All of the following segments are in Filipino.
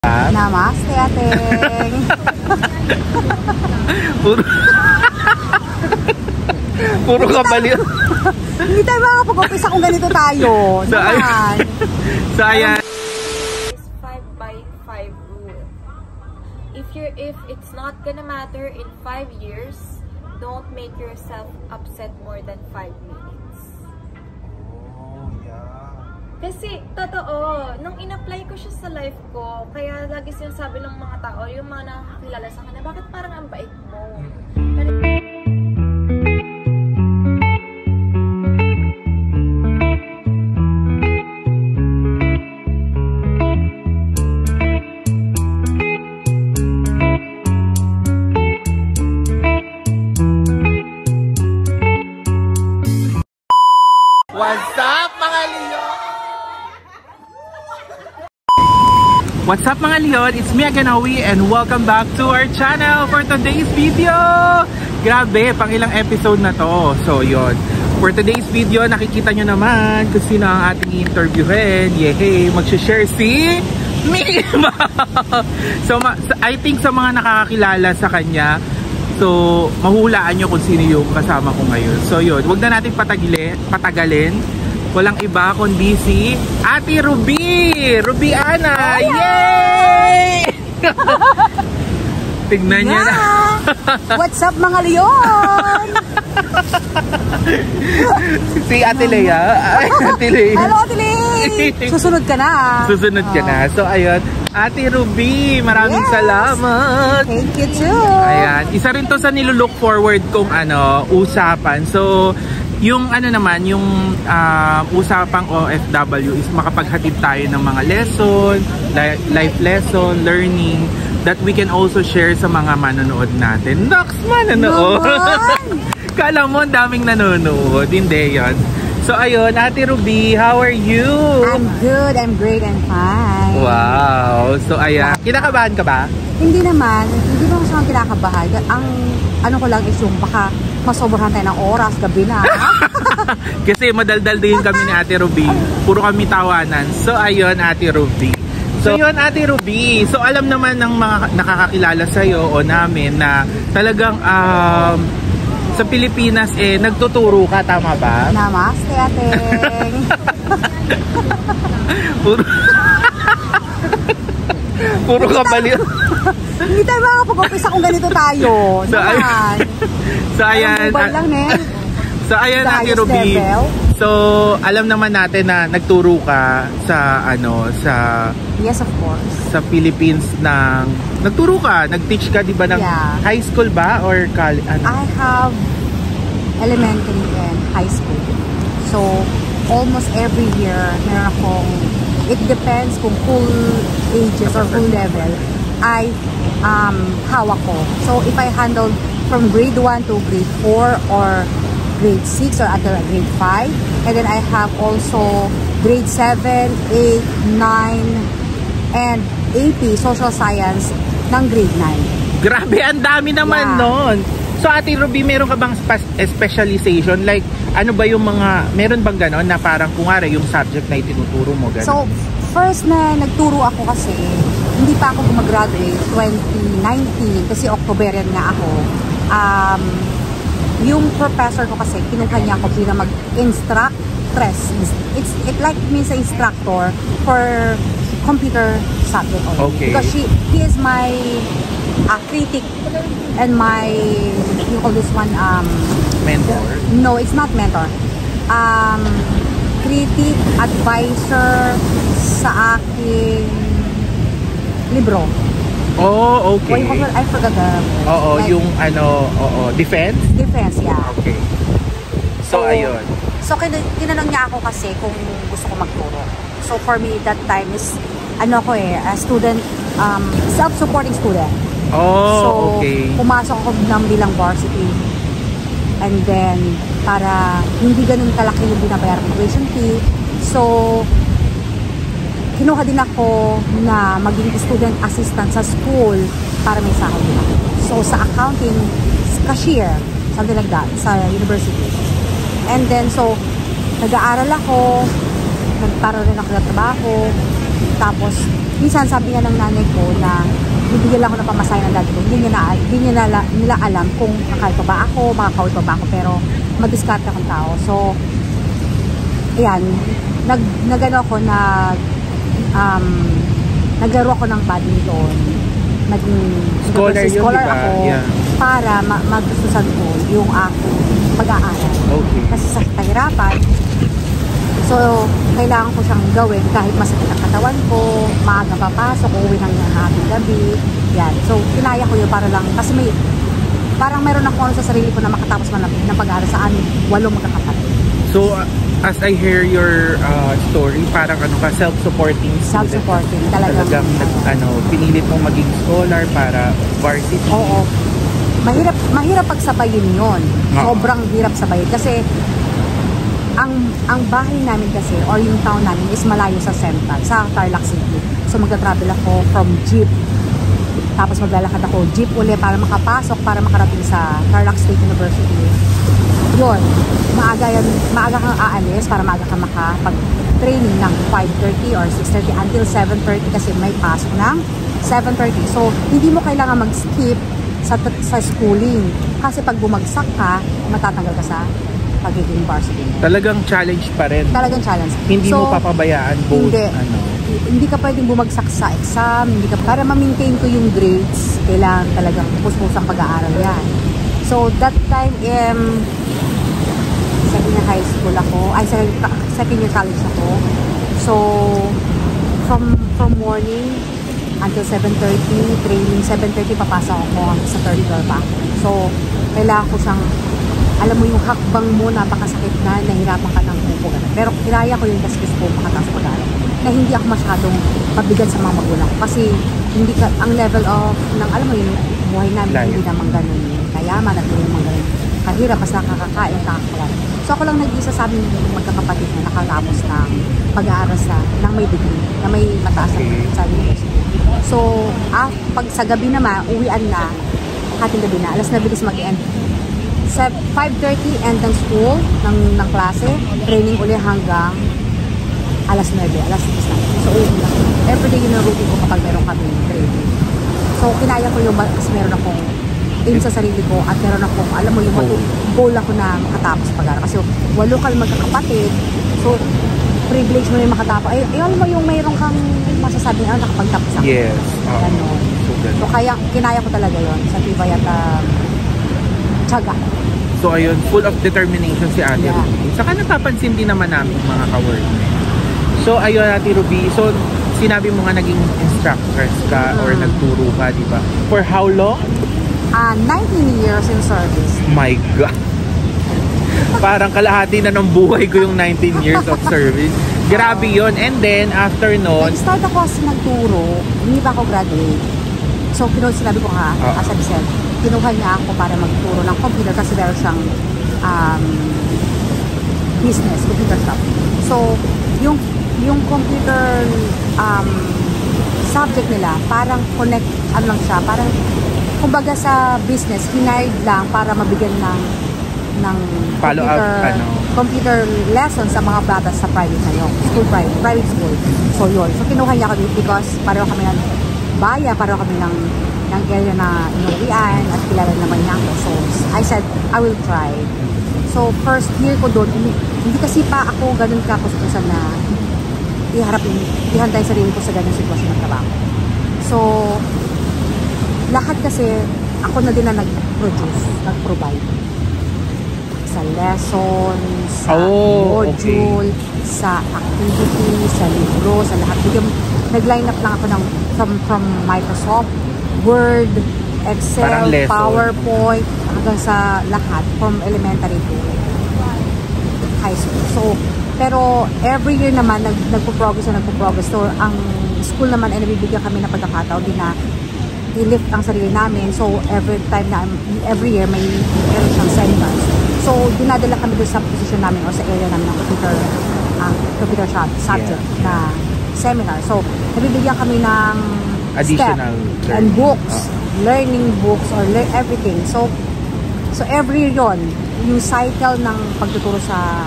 Namaste, ateng. Puro kabaliw. Hindi tayo makakapag-umpisa kung ganito tayo. So ayan. 5 by 5 rule. If it's not gonna matter in 5 years, don't make yourself upset more than 5 minutes. Oh, yeah. Kasi, totoo, nung in-apply ko siya sa life ko, kaya lagi sinasabi ng mga tao, yung mga nakakakilala sa kanya, bakit parang ang bait mo? Pero, What's up mga Leon? What's up mga Leon? It's me again, Awi, and welcome back to our channel for today's video. Grabe, pang ilang episode na to. So yun, for today's video, nakikita nyo naman kung sino ang ating interviewin. Yehey, mag-share si Mima. So I think sa mga nakakakilala sa kanya, so, mahulaan nyo kung sino yung kasama ko ngayon. So, yun. Huwag na natin patagalin. Walang iba kundi si Ate Ruby! Ruby Ana! Oh, yay! Tignan niya na. What's up mga Leon? Si Ate Lea. Ate Lea. Hello, Ate Lea! Susunod ka na. Susunod ka na. So, ayun. Ate Ruby, maraming salamat. Thank you too. Ayan, isa rin to sa nilulook forward kong usapan. So, yung naman, yung usapang OFW is makapaghatid tayo ng mga lesson, life lesson, learning that we can also share sa mga manonood natin. Nox, manonood! Kala mo, daming nanonood. Hindi yun. So, ayun, Ate Ruby, how are you? I'm good, I'm great, and fine. Wow! So, ayan. Kinakabahan ka ba? Hindi naman. Hindi mo siyang kinakabahan. Ang ano ko lang is yung baka masobrahan tayo ng oras, gabi na. Kasi madaldal din kami ni Ate Ruby. Puro kami tawanan. So, ayun, Ate Ruby. So, yun, Ate Ruby. So, alam naman ng mga nakakakilala sa'yo o namin na talagang sa Pilipinas, nagtuturo ka, tama ba? Namaste, ateng. Puro kabaliw. Hindi tayo makakapag-umpisa kung ganito tayo. So, ayan. So, ayan, Ate Ruby. So, alam naman natin na nagturo ka sa, Yes, of course. Sa Philippines nagturo ka, nag-teach ka, di ba, ng high school ba? Or college? I have elementary and high school. So, almost every year, meron akong, it depends kung full ages or full level, I hawak ko. So, if I handled from grade 1 to grade 4 or grade 6 or until grade 5, and then I have also grade 7, 8, 9, and AP, social science, ng grade 9. Grabe, ang dami naman nun. So, Ate Ruby, meron ka bang specialization? Like, ano ba yung mga, meron bang ganon na parang kungari yung subject na itinuturo mo? Ganon? So, first na nagturo ako kasi, hindi pa ako gumagraduate 2019 kasi Octoberian nga ako. Yung professor ko kasi, kinuha niya ako bilang mag-instructress. It like means a instructor for computer subject only. Okay. Because he is my critic and my, you call this one, mentor? No, it's not mentor. Critic, advisor sa aking libro. Oh, okay. I forgot the... Oo, like, yung defense? Defense, yeah. Okay. So, ayun. So, tinanong niya ako kasi kung gusto ko magturo. So, for me, that time is, a student, self-supporting student. Oh, okay. So, pumasok ako ng bilang varsity. And then, para hindi ganun kalaki yung binabayarang tuition fee. So, kinuha din ako na maging student assistant sa school para may sahod din ako. So, sa accounting, cashier, something like that, sa university. And then, so, nag-aaral ako, nagkaroon rin ako ng trabaho, Tapos, minsan sabi nga ng nanay ko na bibigyan lang ako ng pamasahe ng daddy ko. Hindi niya nila alam kung kakawin pa ba ako, makakawin pa ba ako, pero madiskarte akong tao. So, ayan, nagano ako naglaro ako ng badminton. Naging scholar yun, scholar diba? ako para magustusan ko yung aking pag-aaral. Okay. Kasi sa kahirapan, so kailangan ko siyang gawin kahit masakit ang katawan ko, maaga papasok, uuwi ng hapong gabi. Yan. So kinaya ko yun para lang, kasi parang meron ako sa sarili ko na makatapos man ng pag-aaral sa amin, 8 magkakapatid. So, as I hear your story, parang self-supporting student. Self-supporting, talagang pinilit mong maging scholar para varsity. Oo. Mahirap pagsabayin yun. Sobrang hirap sabayin. Kasi, ang bahay namin kasi, or yung town namin, is malayo sa Central, sa Tarlac City. So, magta-travel ako from jeep. Tapos maglalakad ako jeep uli para makapasok, para makarating sa Tarlac State University. Yun, maaga kang aalis para maaga kang makapag-training ng 5:30 or 6:30 until 7:30 kasi may pasok ng 7:30. So, hindi mo kailangan mag-skip sa schooling. Kasi pag bumagsak ka, matatanggal ka sa pagiging varsity. Talagang challenge pa rin. Talagang challenge. Hindi mo papabayaan both. Hindi ka pwedeng bumagsak sa exam. Para ma-maintain ko yung grades, kailangan talagang pusang pag-aaral yan. So, that time, second year high school ako, second year college ako. So, from morning until 7:30, training, 7:30 papasok ako sa third floor pa. So, kailangan ko siyang, alam mo yung hakbang mo, napakasakit na, nahirapan ka ng upo. Pero kinaya ko yung gusto ko makataas pag-aaral. Na hindi ako masyadong pabigat sa mga magulang ko. Kasi, ang level of, alam mo yung buhay namin, hindi naman ganun kayaman at hindi naman ganun kahirap, basta nakakakain, nakakakawan. So ako lang nag-isa sa aming magkakapatid na nakatapos ng pag-aaral ng may degree, na may mataas sa university. So, pag sa gabi naman, uwian na, hating gabi na, alas na bilis mag-end. 5:30 end ng school, ng klase, training uli hanggang alas 9, alas 10 na. So, uwi na. Everyday yun ang routine ko kapag meron kami training. So, kinaya ko yung, kasi meron akong aim sa sarili ko at meron akong, alam mo yung goal ako na makatapos pag-aaral. Kasi 8 kami magkakapatid. So, privilege mo na yung makatapos. Alam mo yung mayroon kang masasabi na nakapagtapos ako. Yes. So, kinaya ko talaga yon sa tibay at tiyaga. So, ayun, full of determination si Ate Ruby. Saka napapansin din naman namin mga ka-workmen. So, ayun, Ate Ruby. So, sinabi mo nga naging instructors ka or nagturo ka, di ba? For how long? 19 years in service. My God. Parang kalahati na ng buhay ko yung 19 years of service. Grabe yun. And then, after nun, nag-start ako as nagturo. Hindi pa ako graduate. So, sinabi ko as I said, kinuha niya ako para magturo ng computer kasi meron siyang business, computer shop. So, yung computer subject nila, parang connect, lang siya, parang kumbaga sa business, hinired lang para mabigyan ng computer lessons sa mga bata sa private na yun. Private school. So yun. So kinuha niya kami because pareho kami ng bayan, pareho kami ng area na inuwian at kilala naman niya ako. So I said, I will try. So first year ko doon, hindi kasi pa ako ganun kakustusan na ihantay sarili ko sa ganun sitwasyon ng trabaho. So, lahat kasi, ako na din na nag-provide. Sa lessons, sa module, sa activity, sa libro, sa lahat. Nag-line up lang ako from Microsoft, Word, Excel, PowerPoint, hanggang sa lahat, from elementary to high school. So, pero every year naman, nagpo-progress. So, ang school naman ay nabibigyan kami ng pagkakataon din na i-lift ang sarili namin. So, every year may meron siyang seminars. So, dinadala kami doon sa position namin o sa area namin ng computer subject na seminar. So, nabibigyan kami ng additional and books, learning books or everything. So every year yon, yung cycle ng pagtuturo sa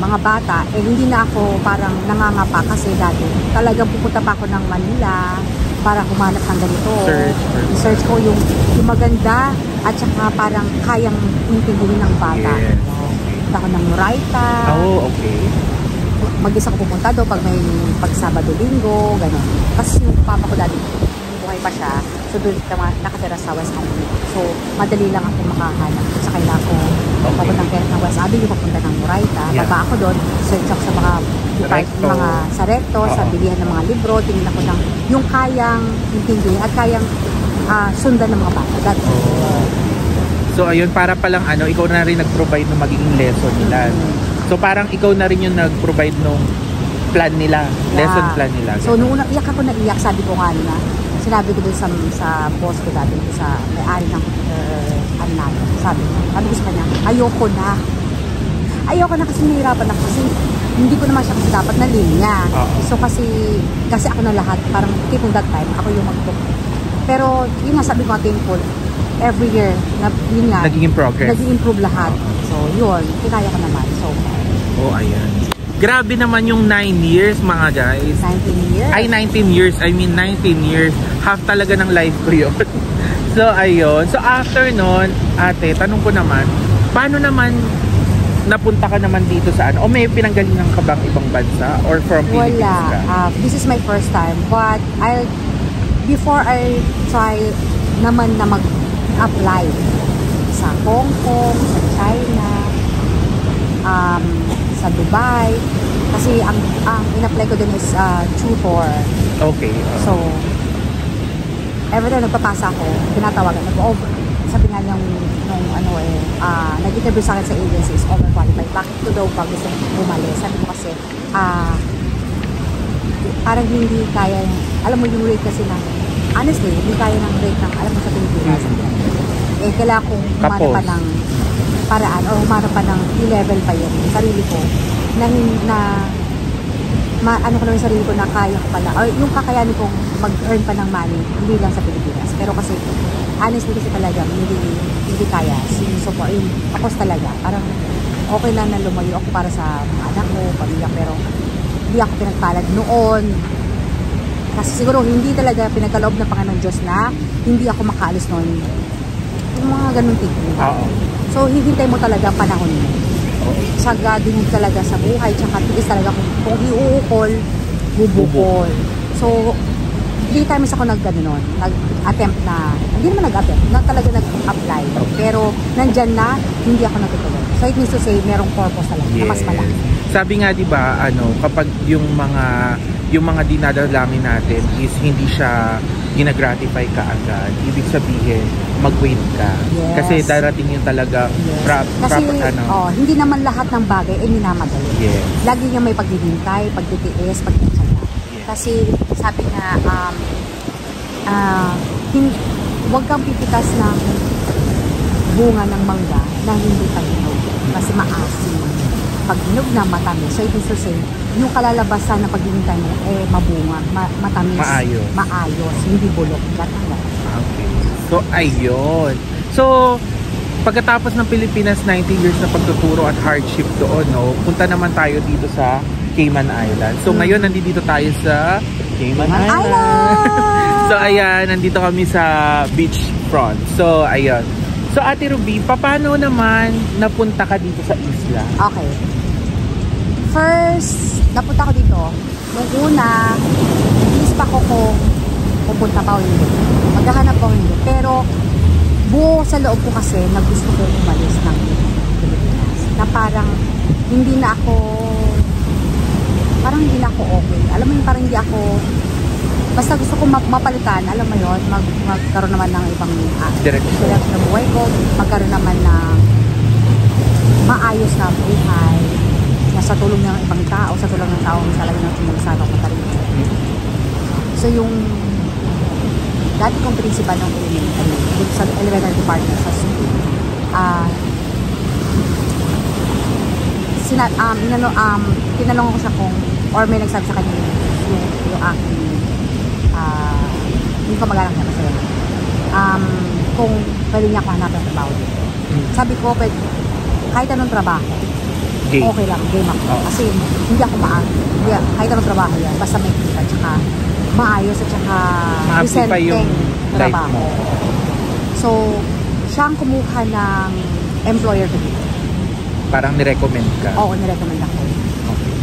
mga bata, hindi na ako parang nangangapa kasi dati talagang pupunta pa ako ng Manila para humanap ng ganito. Search ko yung maganda at saka parang kayang intindihin ng bata. Yes. Punta ako ng Murayta. Oh, okay. Mag-isa ko pupunta doon pag Sabado, Linggo, gano'n. Kasi yung papa ko dati, buhay pa siya, so doon nakatira sa West Avenue. So, madali lang ako makahanap. So, kailangan ko papunta ng West Avenue, papunta ng Murayta. Baba ako doon, search ako sa mga sa recto, sa bilihan ng mga libro, tingin ako ng yung kayang intindihin at kayang sundan ng mga bata. So, ayun, para palang ikaw na rin nag-provide ng magiging lesson nila. So, parang ikaw na rin yung nag-provide ng plan nila, lesson plan nila. So, noong una, iyak ako na iyak, sabi ko nga na, sinabi ko dun sa boss ko dati, sa may-ari ng sabi ko sa kanya, ayoko na kasi nahirapan ako kasi hindi ko naman siya kasi dapat na linya. So, kasi ako na lahat, parang tipong that time, ako yung mag-book. Pero, yun nga, sabi ko nga, thankful, every year, yun nga, naging progress. Nag-improve lahat. So, yun, kinaya ko naman. So, ayan. Grabe naman yung 9 years, mga guys. 19 years? Ay, 19 years. I mean, 19 years. Half talaga ng life ko yun. So, ayun. So, after nun, ate, tanong ko naman, paano naman napunta ka naman dito sa O may pinanggalingan ka bang ibang bansa? Or from Philippines ka? This is my first time. But, before I try naman na mag-apply sa Hong Kong, sa China, sa Dubai, kasi ang in-apply ko din is tutor. Okay. So, every time nagpapasa ako, tinatawagan, sabi nga nung nag-interview sa akin sa agency is overqualified. Bakit ko daw pag gusto bumalik? Sabi ko kasi, parang hindi kaya, alam mo yung rate kasi honestly, hindi kaya ng rate ng, alam mo sa Pilipinas. Kailangan kong humanap pa ng paraan o humanap pa ng level pa yun. Sarili ko, ano ko naman yung sarili ko na kaya ko pala, or yung kakayanin kong mag-earn pa ng money, hindi lang sa Pilipinas. Pero kasi, honestly kasi talaga, hindi kaya. Support, yung tapos talaga. Parang, okay lang na lumayo ako para sa mga anak ko, pamilya, pero hindi ako pinagpalad noon. Kasi siguro, hindi talaga pinagkaloob ng Panginoon Diyos na hindi ako makaalis noon. Yung mga ganun tigil. So, hihintay mo talaga ang panahon mo. Saga din talaga sa buhay, tsaka tiis talaga kung iuukol, bubukol. So, 3 times ako nag-attempt na, hindi naman nag-attempt, talaga nag-apply. Pero, nandyan na, hindi ako natutuloy. So, it means to say, merong purpose talaga, na mas malaki. Sabi nga, di ba, kapag yung mga dinadalangin natin is hindi siya ginagratify ka agad, ibig sabihin, mag-wait ka. Yes. Kasi darating yung talaga kasi, hindi naman lahat ng bagay ay minamadali. Yes. Lagi niya may paghihintay, pagtitiis, pagtitiis. Kasi sabi nga, huwag kang pipitas ng bunga ng mangga na hindi pa hinog. Kasi maasim. Pag hinog na, matamis. So, ibig sabihin, yung kalalabasan na paghihintay mo, mabunga, matamis, maayos, hindi bulok. Okay. So, ayun. So, pagkatapos ng Pilipinas, 19 years na pagtuturo at hardship doon, punta naman tayo dito sa Cayman Island. So, ngayon, nandito tayo sa Cayman Island. So, ayan, nandito kami sa beach front. So, ayun. So, Ate Ruby, paano naman napunta ka dito sa isla? Okay. First, napunta ko dito. Nung una, inis pa ko kung pupunta pa o hindi. Maghahanap pa o hindi. Pero, buo sa loob ko kasi na gusto ko umalis ng Pilipinas. Na parang, hindi na ako okay. Alam mo yung parang hindi ako, basta gusto ko mapalitan, alam mo yun, magkaroon naman ng ibang direksyon ng buhay ko, magkaroon naman ng maayos na buhay, na sa tulong ng ibang tao, sa tulong ng tao, talaga ng sumulasano ko talaga. So yung dati kong principal ng dito sa elementary department sa school, tinanong ko siya kung, or may nagsabi sa kanya yung aking hindi ko magalang siya kasi kung pwede niya ako hanapin ng trabaho dito. Sabi ko, kahit anong trabaho, Game. okay lang, game ako. Oo. Kasi hindi ako kahit anong trabaho yan, basta may kita, tsaka maayos at tsaka Ma-happy pa yung decenteng life trabaho. mo. So, siyang kumuha ng employer ko dito. Parang nirecommend ka. Oo, nirecommend ako. Okay.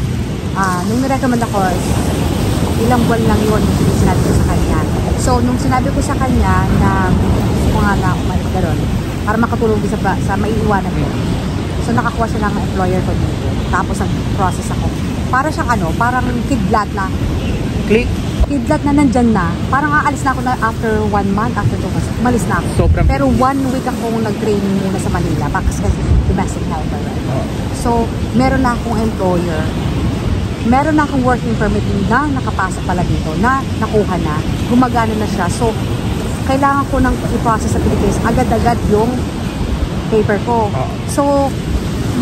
Nung nirecommend ako, ilang buwan lang yun yung sinabi ko sa kanya. So, nung sinabi ko sa kanya na gusto ko nga na umalis ka ron, para makatulong din sa maiiwanan ko. So, nakakuha siya ng employer ko dito. Tapos, nag-process ako. Para siyang parang kidlat na. Click. Kidlat na nandyan na. Parang aalis na ako na after 1 month, after 2 months. Umalis na ako. Sobrang Pero 1 week akong nag-training muna sa Manila. Kasi domestic helper. So, meron na akong employer. Meron na akong working permit na nakapasok pala dito, na nakuha na. Gumagana na siya. So, kailangan ko nang i-process sa Pilipinas agad-agad yung paper ko. So,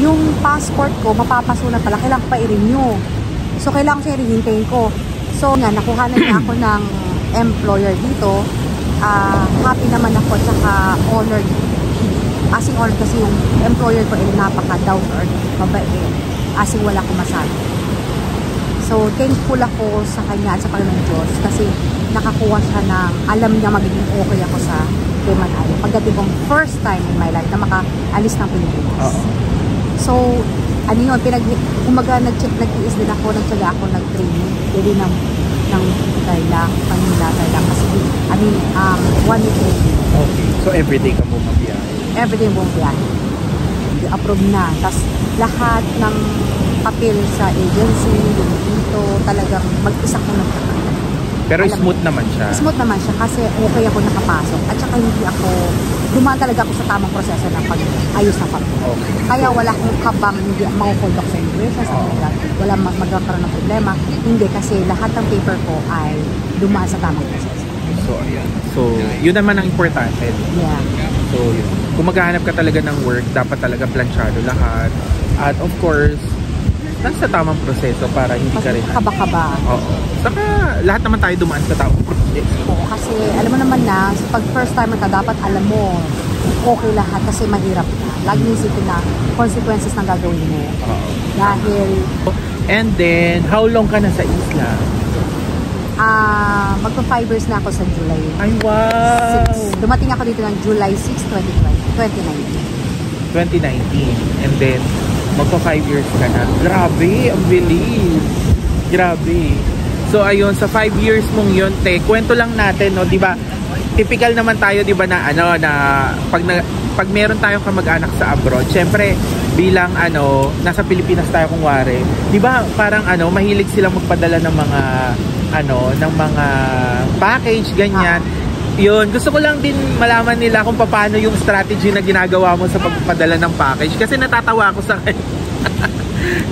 yung passport ko, mapapaso na pala. Kailangan ko pa i-renew. So, kailangan ko siya i-hintayin ko. So, nga, nakuha na niya ako ng employer dito. Happy naman ako, tsaka honored. Asing honored kasi yung employer ko ay napaka-down to earth, mabait. Asing wala akong masabi. So, thankful ako sa kanya at sa Panginoon Diyos kasi nakakuha siya ng, alam niya magiging okay ako sa Cayman Island. Pagdating kong first time in my life na makaalis ng Pilipinas. So, ano yun, umaga nag-iis din ako, nagtsaga ako, nag-training. Pwede ng Thailand, Manila, Thailand. Kasi, 1 week training. Okay. So, everyday ka mo mabiyahe? Everyday mo biyahe. Approve na. Tapos, lahat ng papel sa agency, yung dito, talagang mag-isa ko na. Pero smooth naman siya. Smooth naman siya kasi okay ako nakapasok. At saka hindi ako, dumaan talaga ako sa tamang proseso ng pag-ayos ng papel. Okay. Kaya wala akong kabang hindi makukonduct sa immigration, sa mga wala magkakaroon ng problema. Hindi kasi lahat ng paper ko ay dumaan sa tamang proseso. So, ayan. So, yun naman ang importante. Yeah. So, yun. Kung maghahanap ka talaga ng work, dapat talaga planchado lahat. At of course, nasa tamang proseso para hindi ka rin kaba-kaba. Oo. Saka lahat naman tayo dumaan sa tamang proseso. Oo, kasi alam mo naman na pag first timer ka, dapat alam mo okay lahat kasi mahirap na. Lagi isipin na consequences ng gagawin mo. Oo. Dahil and then, how long ka na sa isla? magpa 5 years na ako sa July Ay, wow! 6. Dumating ako dito ng July 6, 2019. 2019. And then, magpa 5 years ka na. Grabe, ang bilis. Grabe. So, ayun, sa 5 years mong yun, kwento lang natin, no, di ba? Typical naman tayo, di ba, na pag meron tayong kamag-anak sa abroad, syempre, bilang nasa Pilipinas tayo kung wari, di ba, parang mahilig silang magpadala ng mga ng mga package, ganyan. Yun, gusto ko lang din malaman nila kung paano yung strategy na ginagawa mo sa pagpadala ng package. Kasi natatawa ako sa kanya.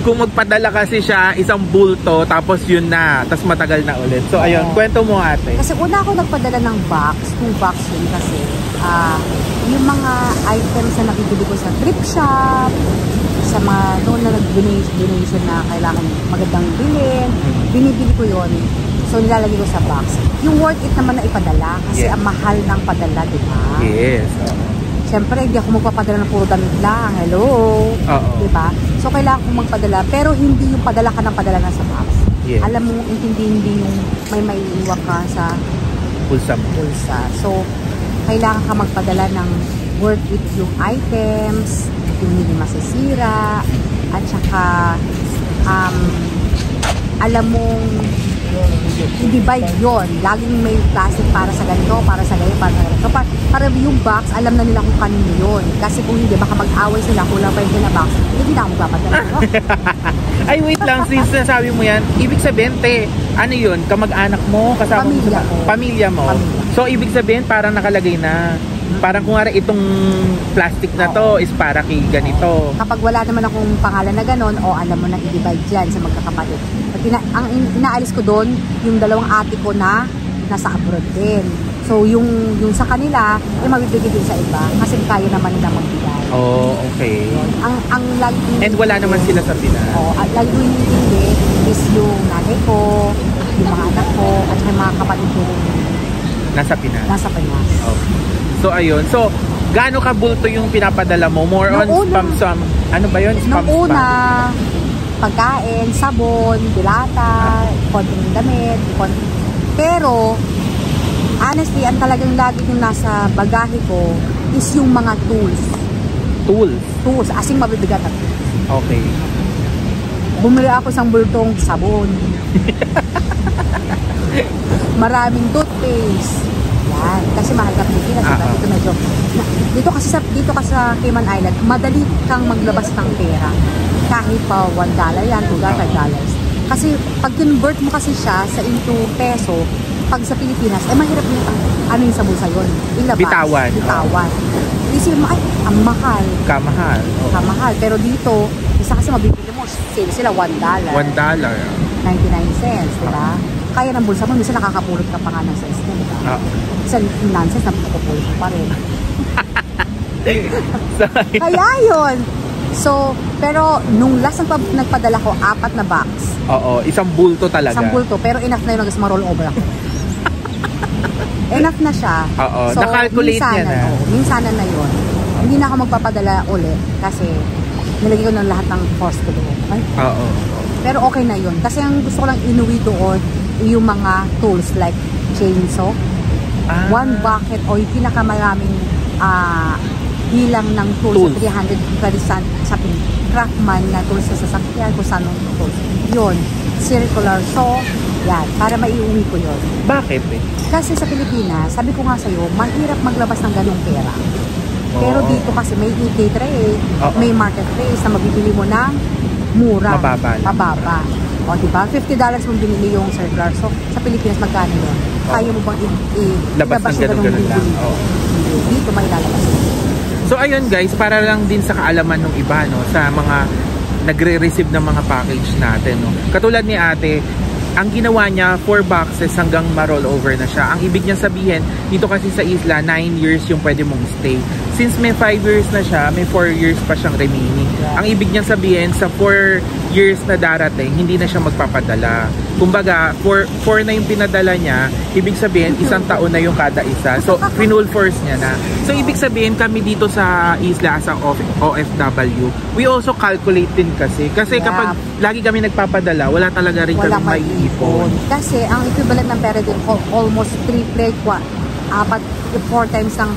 Kung magpadala kasi siya, isang bulto, tapos yun na, tapos matagal na ulit. So, ayun, kwento mo ate. Kasi una ako nagpadala ng box, 2 box yun kasi yung mga items na nabibili ko sa thrift shop, sa mga doon na nag-donation na kailangan magandang bilhin, binibili ko yun. So, nilalagay ko sa box. Yung worth it naman na ipadala kasi ang mahal ng padala, di ba? Yes. Siyempre, hindi ako magpapadala ng puro damit lang. Hello? Di ba? So, kailangan kong magpadala. Pero hindi yung padala ka ng padala na sa box. Yes. Alam mo, hindi yung may iiwak ka sa pulsa mo. So, kailangan ka magpadala ng worth it yung items, yung hindi masisira, at saka, alam mong i-divide yun. Laging may plastic para sa ganito, para sa ganito, para sa ganito. Para yung box, alam na nila kung kanino yun. Kasi kung hindi, baka mag-away sila, kulang pa yung box, hindi na ako magpapadala. Ay, wait lang, since nasabi mo yan, ibig sabihin, ano yun, kamag-anak mo, kasama Pamilya mo, ko. Pamilya mo. So, ibig sabihin, parang nakalagay na, parang kung itong plastic na to is para kay ganito. Kapag wala naman akong pangalan na ganon, alam mo na i-divide dyan sa magkakapatid. Ang inaalis ko doon, yung 2 ate ko na nasa abroad din. So, yung sa kanila, mabibigay din sa iba. Kasi kaya naman nila magbigay. Oh, okay. Ang lagi... And wala naman sila sa Pinas. At lagi ko hindi is yung nanay ko, yung mga anak ko, at yung mga kapatid ko nasa Pinas. Nasa Pinas. Okay. So, ayun. So, gaano ka bulto yung pinapadala mo? More on Ano ba yun? Nung una, pagkain, sabon, dilata, konting damit, pero honestly, ang talagang lagi yung nasa bagahe ko is yung mga tools. Tools, as in mabibigat at Okay. bumili ako isang bultong sabon. Maraming toothpaste. Yan. Kasi mahal ka Pilipinas. Dito medyo, dito kasi sa Cayman Island, madali kang maglabas ng pera. Kahit pa $1 yan, $2, $5. Kasi pag convert mo kasi siya sa into peso, pag sa Pilipinas, mahirap yung ano yung sa bulsa yun. Ilabas. Bitawan. Isipin mo, ay, ang mahal. Kamahal. Kamahal. Pero dito, isa kasi mabibili mo, sale sila $1. $1. 99 cents, diba? Kaya ng bulsa mo, minsan nakakapulot ka pa nga ng cents, diba? Minsan, nonsense, napupulot mo pa rin. Kaya yun. So, pero nung last nagpadala ko, 4 na box. Oo, isang bulto talaga. Isang bulto, pero enough na yun hanggang ma-roll over ako. Enough na siya. Oo, so, nakalculate niya na. Minsanan na yun. Hindi na ako magpapadala ulit kasi nilagay ko ng lahat ng cost ko doon. Oo. Pero okay na yun. Kasi ang gusto ko lang inuwi doon, yung mga tools like chainsaw, one bucket o yung pinakamaraming bilang ng tools. 300 sa Craftman na tools sa sasakyan, kung saan yung tools. Yun, circular saw, yan, para maiuwi ko yun. Bakit eh? Kasi sa Pilipinas, sabi ko nga sa'yo, mahirap maglabas ng ganong pera. Pero dito kasi may eBay trade, may marketplace na mabibili mo ng mura. Mababa. O diba? $50 mong binili yung circular saw. Sa Pilipinas, magkano yun? Kaya mo bang labas ng ganun lang? Dito may lalabas. So ayun guys, para lang din sa kaalaman ng iba, no, sa mga nagre-receive ng mga package natin, no. Katulad ni ate, ang ginawa niya 4 boxes hanggang ma-roll over na siya. Ang ibig niya sabihin, dito kasi sa isla 9 years yung pwede mong stay. Since may 5 years na siya, may 4 years pa siyang remaining. Ang ibig niya sabihin, sa 4 years na darating, hindi na siya magpapadala. Kumbaga, 4 na yung pinadala niya, ibig sabihin, 1 taon na yung kada isa. So, renewal force niya na. So, ibig sabihin, kami dito sa isla as OFW, we also calculate din kasi. Kasi kapag lagi kami nagpapadala, wala talaga rin kami maiipon. Kasi, ang equivalent ng pera din, almost 4 times ang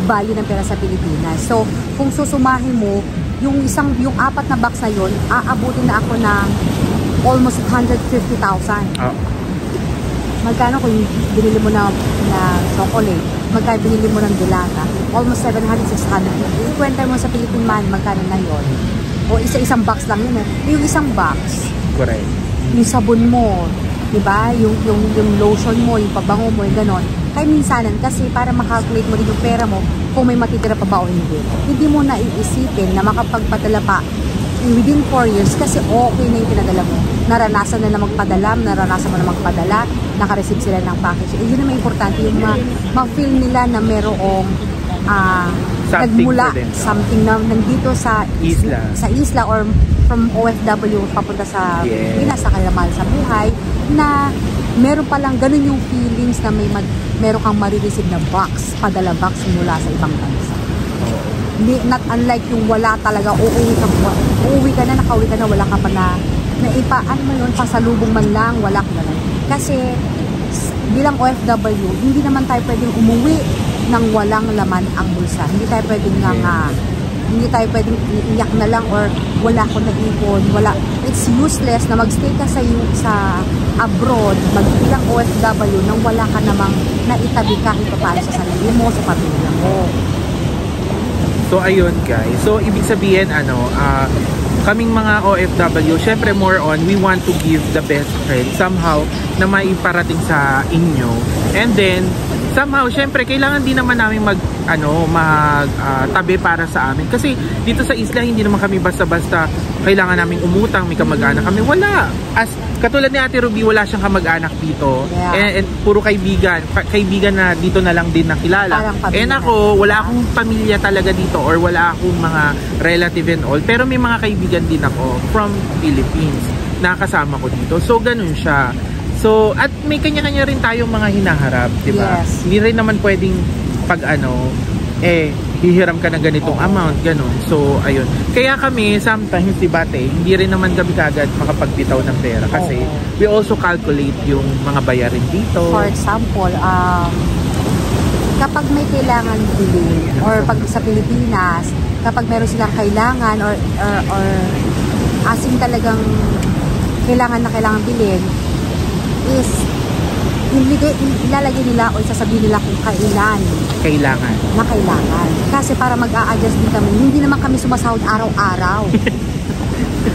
value ng pera sa Pilipinas. So, kung susumahin mo, yung 4 na box na yun, aabutin na ako ng almost 150,000. Magkano kung binili mo na chocolate? Magkano binili mo ng dilata? Almost 700, 600. Ikwenta mo sa Philippine money, magkano na yun? O isang box lang yun. Yung isang box. Correct. Yung sabon mo, diba? Yung lotion mo, yung pabango mo, yung ganon. Kaya minsanan, kasi para makalculate mo rin yung pera mo, kung may matitira pa ba o hindi. Hindi mo na iisipin na makapagpadala pa within 4 years kasi okay na yung pinadala mo. Naranasan na magpadala, naranasan mo na magpadala, nakareceive sila ng package. Yun na may importante, yung ma-feel nila na merong nagmula something na nandito sa isla or from OFW papunta sa Pinas, sa kanilang mahal sa buhay, na meron palang ganun yung feelings na meron kang marireceive na box, padala box mula sa ibang bansa. Not unlike yung wala talaga, uuwi ka na, nakauwi ka na, wala ka pa na ano mo yun, pasalubong man lang, wala ka na. Kasi bilang OFW, hindi naman tayo pwedeng umuwi ng walang laman ang bulsa. Hindi tayo pwedeng hindi tayo pwedeng iiyak na lang or wala akong nag-ipon, wala. It's useless na magstay ka sa abroad, magbilang OFW nang wala ka namang naitabi kahit paano sa sarili mo, sa pamilya mo. So ayun guys, so ibig sabihin kaming mga OFW, syempre more on, we want to give the best friend somehow na maiparating sa inyo. And then, somehow, syempre, kailangan din naman namin tabi para sa amin. Kasi dito sa isla, hindi naman kami basta-basta kailangan namin umutang, may kamag-anak kami. Wala. As katulad ni Ate Ruby, wala siyang kamag-anak dito. And puro kaibigan na dito na lang din nakilala. And ako, wala akong pamilya talaga dito or wala akong mga relative and all. Pero may mga kaibigan din ako from Philippines na kasama ko dito. So, ganun siya. So, at may kanya-kanya rin tayong mga hinaharap, di ba? Yes. Hindi rin naman pwedeng hihiram ka ng ganitong amount, ganun. So, ayun. Kaya kami, sometimes, diba, hindi rin naman kami kagad makapagbitaw ng pera kasi we also calculate yung mga bayarin dito. For example, kapag may kailangan bilhin or pag sa Pilipinas, kapag meron silang kailangan or asing talagang kailangan bilhin, is ilalagay nila o sasabihin nila kung kailangan. Kasi para mag-a-adjust din kami, hindi naman kami sumasahod araw-araw.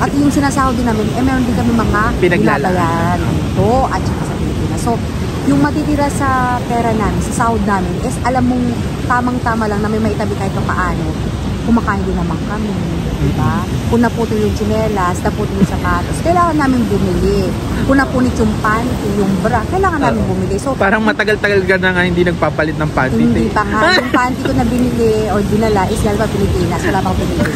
At yung sinasahod din namin, meron din kami mga binabayaran dito at saka sa Pilipinas. So, yung matitira sa pera namin, sa sahod namin, is alam mong tamang-tama lang na may maitabi kahit paano. Kumakain din naman kami, diba? Kung naputol yung tsinelas, naputol yung sapatos, kailangan namin bumili. Kung napunit yung panty, yung bra, kailangan namin bumili. So, parang matagal-tagal ka na nga hindi nagpapalit ng panty. Hindi pa nga. Yung panty ko na binili o dinala is galing pa Pilipinas. Wala pa akong binili.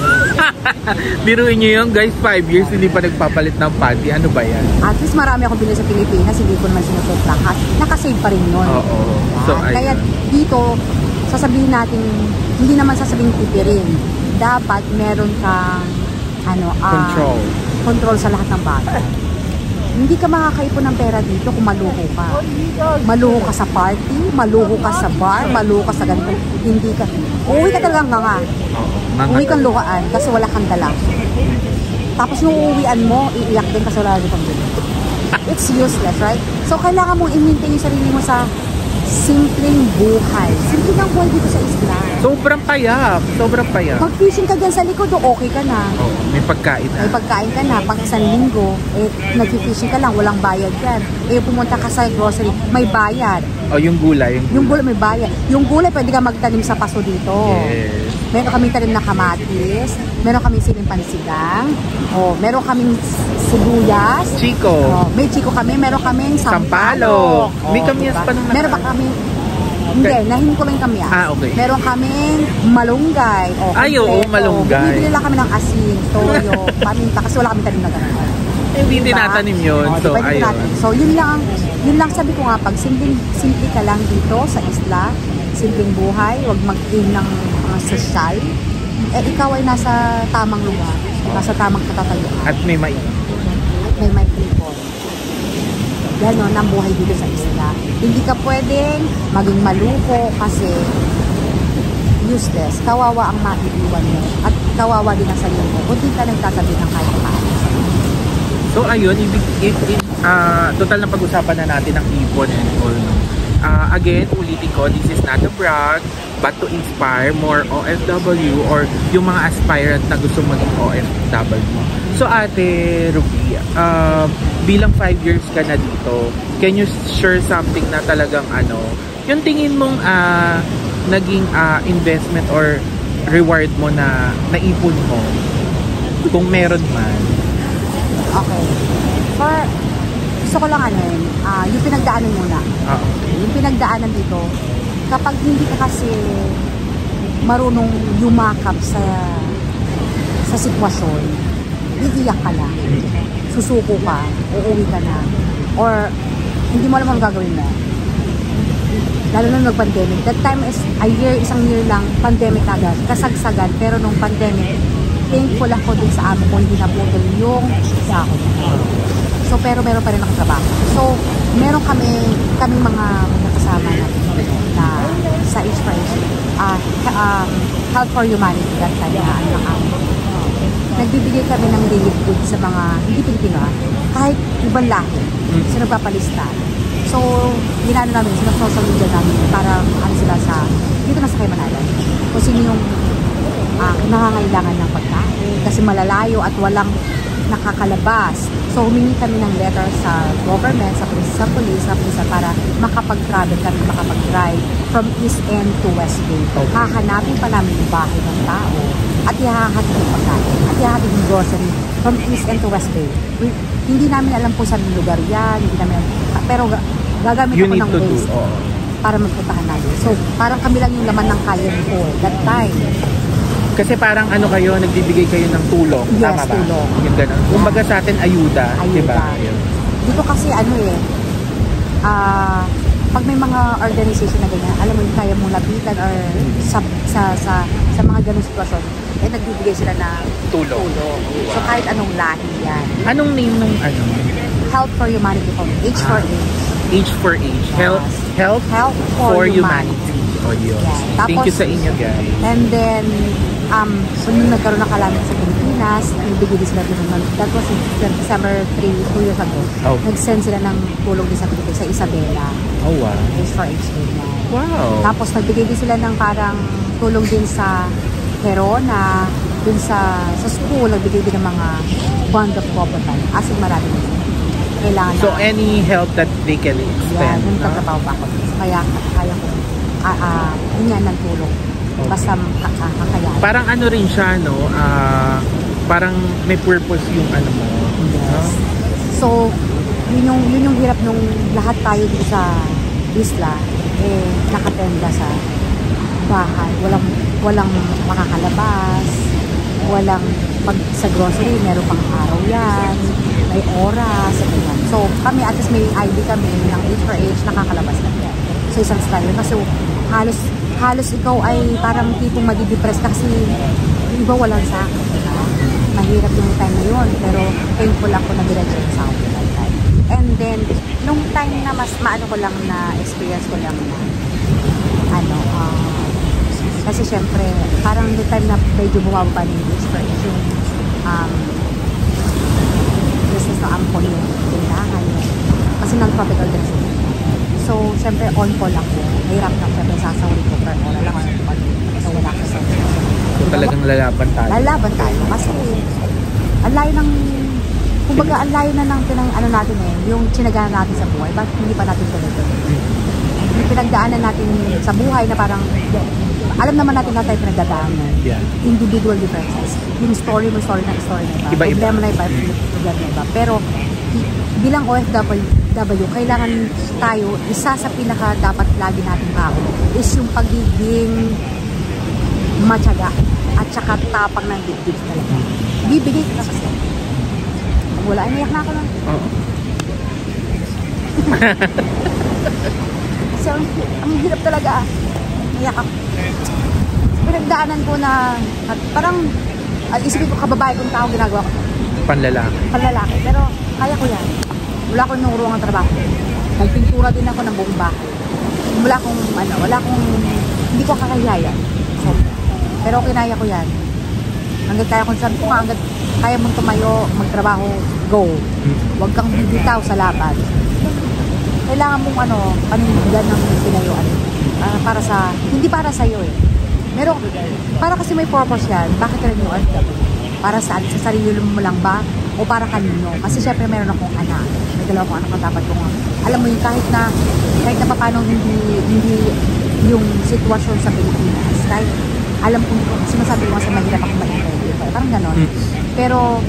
Biruin nyo yun, guys, 5 years hindi pa nagpapalit ng panty. Ano ba yan? At least marami akong binili sa Pilipinas, hindi ko naman sinusuplang. Nakasave pa rin yun. Oo. So, kaya dito, sasabihin natin, hindi naman sasabihin tipirin. Dapat meron kang control sa lahat ng bagay. Hindi ka makakaipon ng pera dito kung maluho ka. Maluho ka sa party, maluho ka sa bar, maluho ka sa ganito. Hindi ka. Uuwi ka talagang nga. Uuwi kang luhaan kasi wala kang dala. Tapos yung uuwian mo, iiyak din kasi wala rin kang dala. It's useless, right? So kailangan mong i-maintain yung sarili mo sa simpleng buhay. Simple ng buhay dito sa isla. Sobrang payap. Mag-fishing ka dyan sa likod, okay ka na. May pagkain na. May pagkain ka na. Pag isang linggo, nag-fishing ka lang, walang bayad yan. Pumunta ka sa grocery, may bayad. Yung gulay. Yung gulay may bayad. Yung gulay, pwede ka magtanim sa paso dito. Yes. Meron kaming tanim na kamatis, meron kaming siling pansigang, meron kaming sibuyas. Chiko. May chiko kami, meron kaming sampalok. May kamyas pa nung meron pa kami. Hindi, nahin ko lang yung kamyas. Okay. Meron kaming malunggay. Malunggay. Bibili lang kami ng asin, toyo, paminta, kasi wala kami tanim na gano'n. Hindi tinatanim yun. So, ayun. So, yun lang sabi ko nga, pag simple ka lang dito sa isla, simpleng buhay, huwag mag-aim ng social, ikaw ay nasa tamang lugar, nasa tamang katatayuan. At may maipon. Ganon ang buhay dito sa isla. Hindi ka pwedeng maging maluko kasi useless. Kawawa ang maiiwan mo. At kawawa din ang sarili mo. Kung di ka nagtatabi ng kahit paano. So ayun, total na pag-usapan na natin ang ipon and all. Again, ulitin ko, this is not a brag, but to inspire more OFW or yung mga aspirant na gusto maging OFW. So Ate Ruby, bilang 5 years ka na dito, can you share something na talagang yung tingin mong naging investment or reward mo na naipon mo, kung meron man? Okay. Gusto ko lang yung pinagdaanan muna. Yung pinagdaanan dito, kapag hindi ka kasi marunong yumakap sa sitwasyon, iiyak ka lang, susuko ka, uuwi ka na, or hindi mo alam ang gagawin mo. Lalo na nag-pandemic. That time is isang year lang, pandemic agad, kasagsagan, pero nung pandemic, thankful ako din sa amin kung hindi naputol yung sahod. So, pero meron pa rin ako trabaho. So, meron kami mga kasama na sa inspiration. Health for Humanity that time na nagbibigay kami ng relief goods sa mga hindi Pilipino, kahit ibang lahi. So, nagpapalista. So, ginano namin, social media namin para sila dito na sa Kaymanan. Kung sino yung nangangailangan ng pagkain kasi malalayo at walang nakakalabas. So, humingi kami ng letter sa government, sa police para makapag-travel kami, makapag-drive from East End to West Bay. Okay. Hahanapin pa namin yung bahay ng tao at ihahatid yung pagkain at ihahatid yung grocery from East End to West Bay. Hindi namin alam po saan lugar yan, pero gagamit ako ng waste para magpuntahan natin. So, parang kami lang yung laman ng kalye po that time. Kasi parang kayo, nagbibigay kayo ng tulong. Yes, tama ba? tulong. Yung gano'n. Kumbaga sa atin, ayuda. Diba? Dito kasi pag may mga organization na ganyan, alam mo yung kaya mong lapitan or sa mga ganung sitwasyon, eh nagbibigay sila ng Tulong. So kahit anong lahi yan. Anong name nung ano? Help for Humanity Foundation. H for Age. H for Age. Help for Humanity. Oh, yun. Yeah. Thank you Tapos, sa inyo, guys. And then, so nung nagkaroon ng kalamit sa Pilipinas, nagbigay din sila din ng, that was December 3, 2 years ago. Oh. Nag-send sila ng tulong din sa Pilipinas, sa Isabela. Oh, wow. H for Age din yan. Wow. Tapos nagbigay din sila ng parang tulong din sa Herona, dun sa school, nagbigay din ng mga bond of cooperation. As in, marami din. Kailangan So, na, any help that they can extend. yung tatrabaho pa ako. Kaya ko, hinyan ng tulong. Basta kakayanin. Parang ano rin siya, no? Parang may purpose yung ano mo. Yes. No? So, yun yung hirap nung lahat tayo dito sa isla, eh, nakatenda sa bahay. Walang makakalabas, walang pag sa grocery, meron pang araw yan, may oras, ganyan. So, kami, at least may ID kami ng H4H, nakakalabas kami. So, isang style. Kasi halos ikaw ay parang tipong madidepress kasi yung iba walang sakit. Diba? Mahirap yung time na yun. Pero thankful ako na direct sa akin that time. And then, nung time na mas maano ko lang na experience ko lang na kasi syempre, parang the time na medyo bumababa ng experience yung business na ampon yung tindahan. Kasi non-profit organization. So, syempre, on call ako. Mahirap na syempre sasawin ko per oras lang on call. So, wala ko sa So, talagang lalaban tayo. Lalaban tayo. Kasi, ang layo ng, kumbaga, ang layo na ng ano natin yung sinagahan natin sa buhay. Bakit hindi pa natin ganito? Yung pinagdaanan natin sa buhay na parang, alam naman natin na tayo pinagdadaanan. Yeah. Individual differences. Yung story mo, story na iba. Iba-iba. Problema na iba, problema na iba. Pero, bilang OFW, kailangan tayo, isa sa pinaka dapat lagi natin kao is yung pagiging matyaga at saka tapang ng dibdib talaga. Bibigay ka kasi. Wala, iniyak na ako lang. Kasi ang hirap talaga. Iyak ako. Pinagdaanan ko na at parang isipin ko kababae kong tao ginagawa ko. Panlalaki. Pero kaya ko yan. Wala akong inuurong ang trabaho. Nagpintura din ako ng buong bahay. Wala akong hindi ko kakayaya. So, pero kinaya ko yan. Hanggat kaya kung sabi ko hanggat kaya mong tumayo, magtrabaho, go. Huwag kang bibitaw sa laban. Kailangan mong panindigan ng pinayuan. Hindi para sa'yo eh. Para kasi may purpose yan. Bakit rin yung OFW? Para saan? Sa sarili mo lang ba? O para kanino? Kasi syempre meron akong anak. May dalawang anak na dapat kong, alam mo yun, kahit na paano hindi yung sitwasyon sa Pilipinas. Kahit alam kong, sinasabi ko kasi mahirap ako ma-interview. Parang ganon. Pero,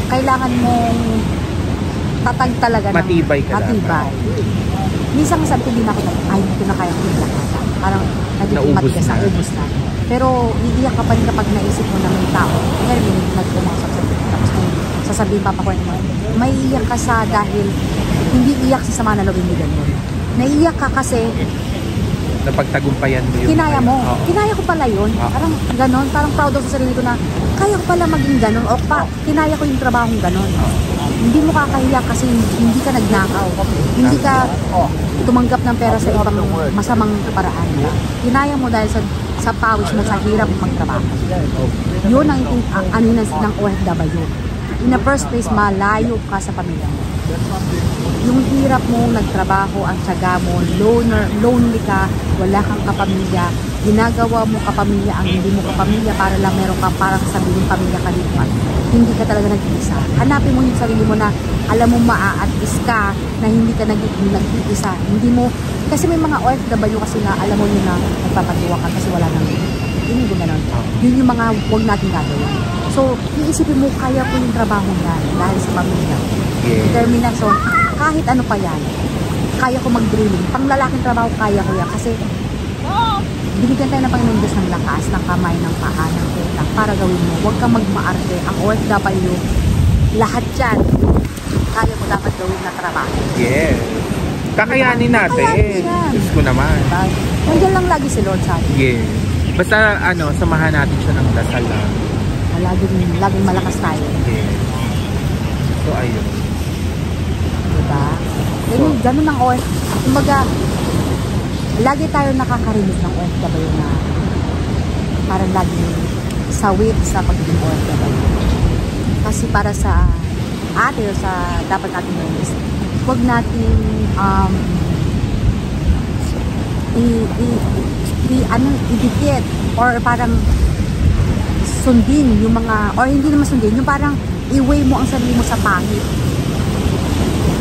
kailangan mong tatag talaga. Matibay ka matibay. Minsan sabi ko din ako ay hindi ko na kaya kong lahat. Parang naging matigas na, ubus na. Pero iiyak ka pa rin kapag naisip mo na may tao. Kaya rin nagpumasok sa tapos sasabihin papakwento mo. May iyak ka dahil hindi iyak sa sama na loob hindi ganun. Naiiyak ka kasi napagtagumpayan mo yun. Kinaya mo. Kinaya ko pala yun. Parang ganon. Parang proud ako sa sarili ko na kaya ko pala maging ganon. O kinaya ko yung trabahong ganon. Hindi mo kakahiya kasi hindi ka nagnakaw. Hindi ka tumanggap ng pera sa ibang masamang paraan. Kinaya mo dahil sa pawis mo, sa hirap magtrabaho. Yun ang ng OFW. In the first place, malayo ka sa pamilya mo. Yung hirap mo, nagtrabaho, ang tiyaga mo, lonely ka, wala kang kapamilya, ginagawa mo kapamilya ang hindi mo kapamilya para lang meron ka parang sabihin pamilya ka dito. Hindi ka talaga nag-iisa. Hanapin mo yung sarili mo na alam mo maa-at-is ka na hindi ka nag-iisa. Hindi mo, kasi may mga OFW kasi na alam mo yun na nagpapatuwa ka kasi wala nang yun yung gano'n. Yun yung mga huwag natin gagawin. So, iisipin mo, kaya ko yung trabaho na dahil sa pamilya. Determination, kahit ano pa yan, kaya ko mag-drilling. Pang lalaking trabaho, kaya ko yan. Kasi, binigyan tayo ng Panginoon Diyos ng lakas, ng kamay, ng paa, ng utak, para gawin mo. Huwag kang magmaarte. Ang OFW, lahat yan, kaya mo dapat gawin na trabaho. Yeah. Kakayanin natin. Kakayanin yan. Diyos ko naman. Diba? Nandiyan lang lagi si Lord sa atin. Yes. Basta samahan natin siya ng dasal lang. Laging malakas tayo. Yes. So, ayun. Diba? Ganun ang OF. Kumbaga, lagi tayo nakakarinig ng OFW na parang laging sawit sa pagiging OFW. Kasi para sa atin o sa dapat natin is huwag natin idikit or parang sundin yung mga, or hindi naman sundin, yung parang i-weigh mo ang sarili mo sa pangit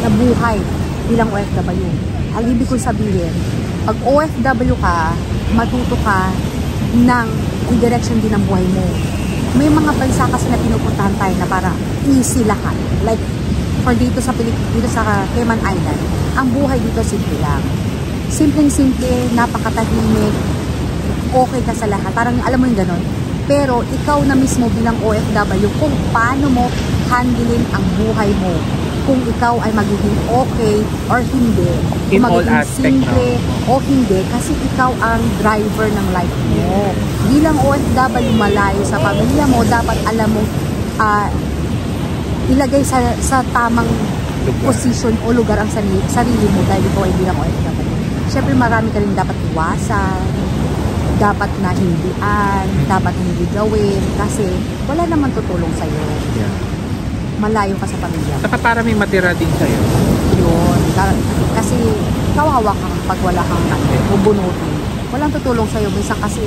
na buhay bilang OFW. Ang ibig kong sabihin, pag OFW ka, matuto ka ng i-direction din ang buhay mo. May mga bansa kasi na pinupuntahan tayo na para easy lahat. Like, for dito sa Cayman Island, ang buhay dito simple lang. Simpleng-simple, napakatahimik, okay ka sa lahat. Parang alam mo yung ganun. Pero ikaw na mismo bilang OFW, kung paano mo handlein ang buhay mo. Kung ikaw ay magiging okay or hindi. Kung magiging simple o hindi. Kasi ikaw ang driver ng life mo. Bilang OFW malayo sa pamilya mo, dapat alam mo ilagay sa tamang position o lugar ang sarili mo dahil ikaw ay bilang OFW. Siyempre marami ka rin dapat iwasan, dapat na hindian, dapat hindi gawin kasi wala naman tutulong sa'yo. Yeah. Malayo ka sa pamilya. Saka para may matira din sa'yo. Yun. Kasi kawawa ka pag wala kang bubunutin. Walang tutulong sa'yo. Minsan kasi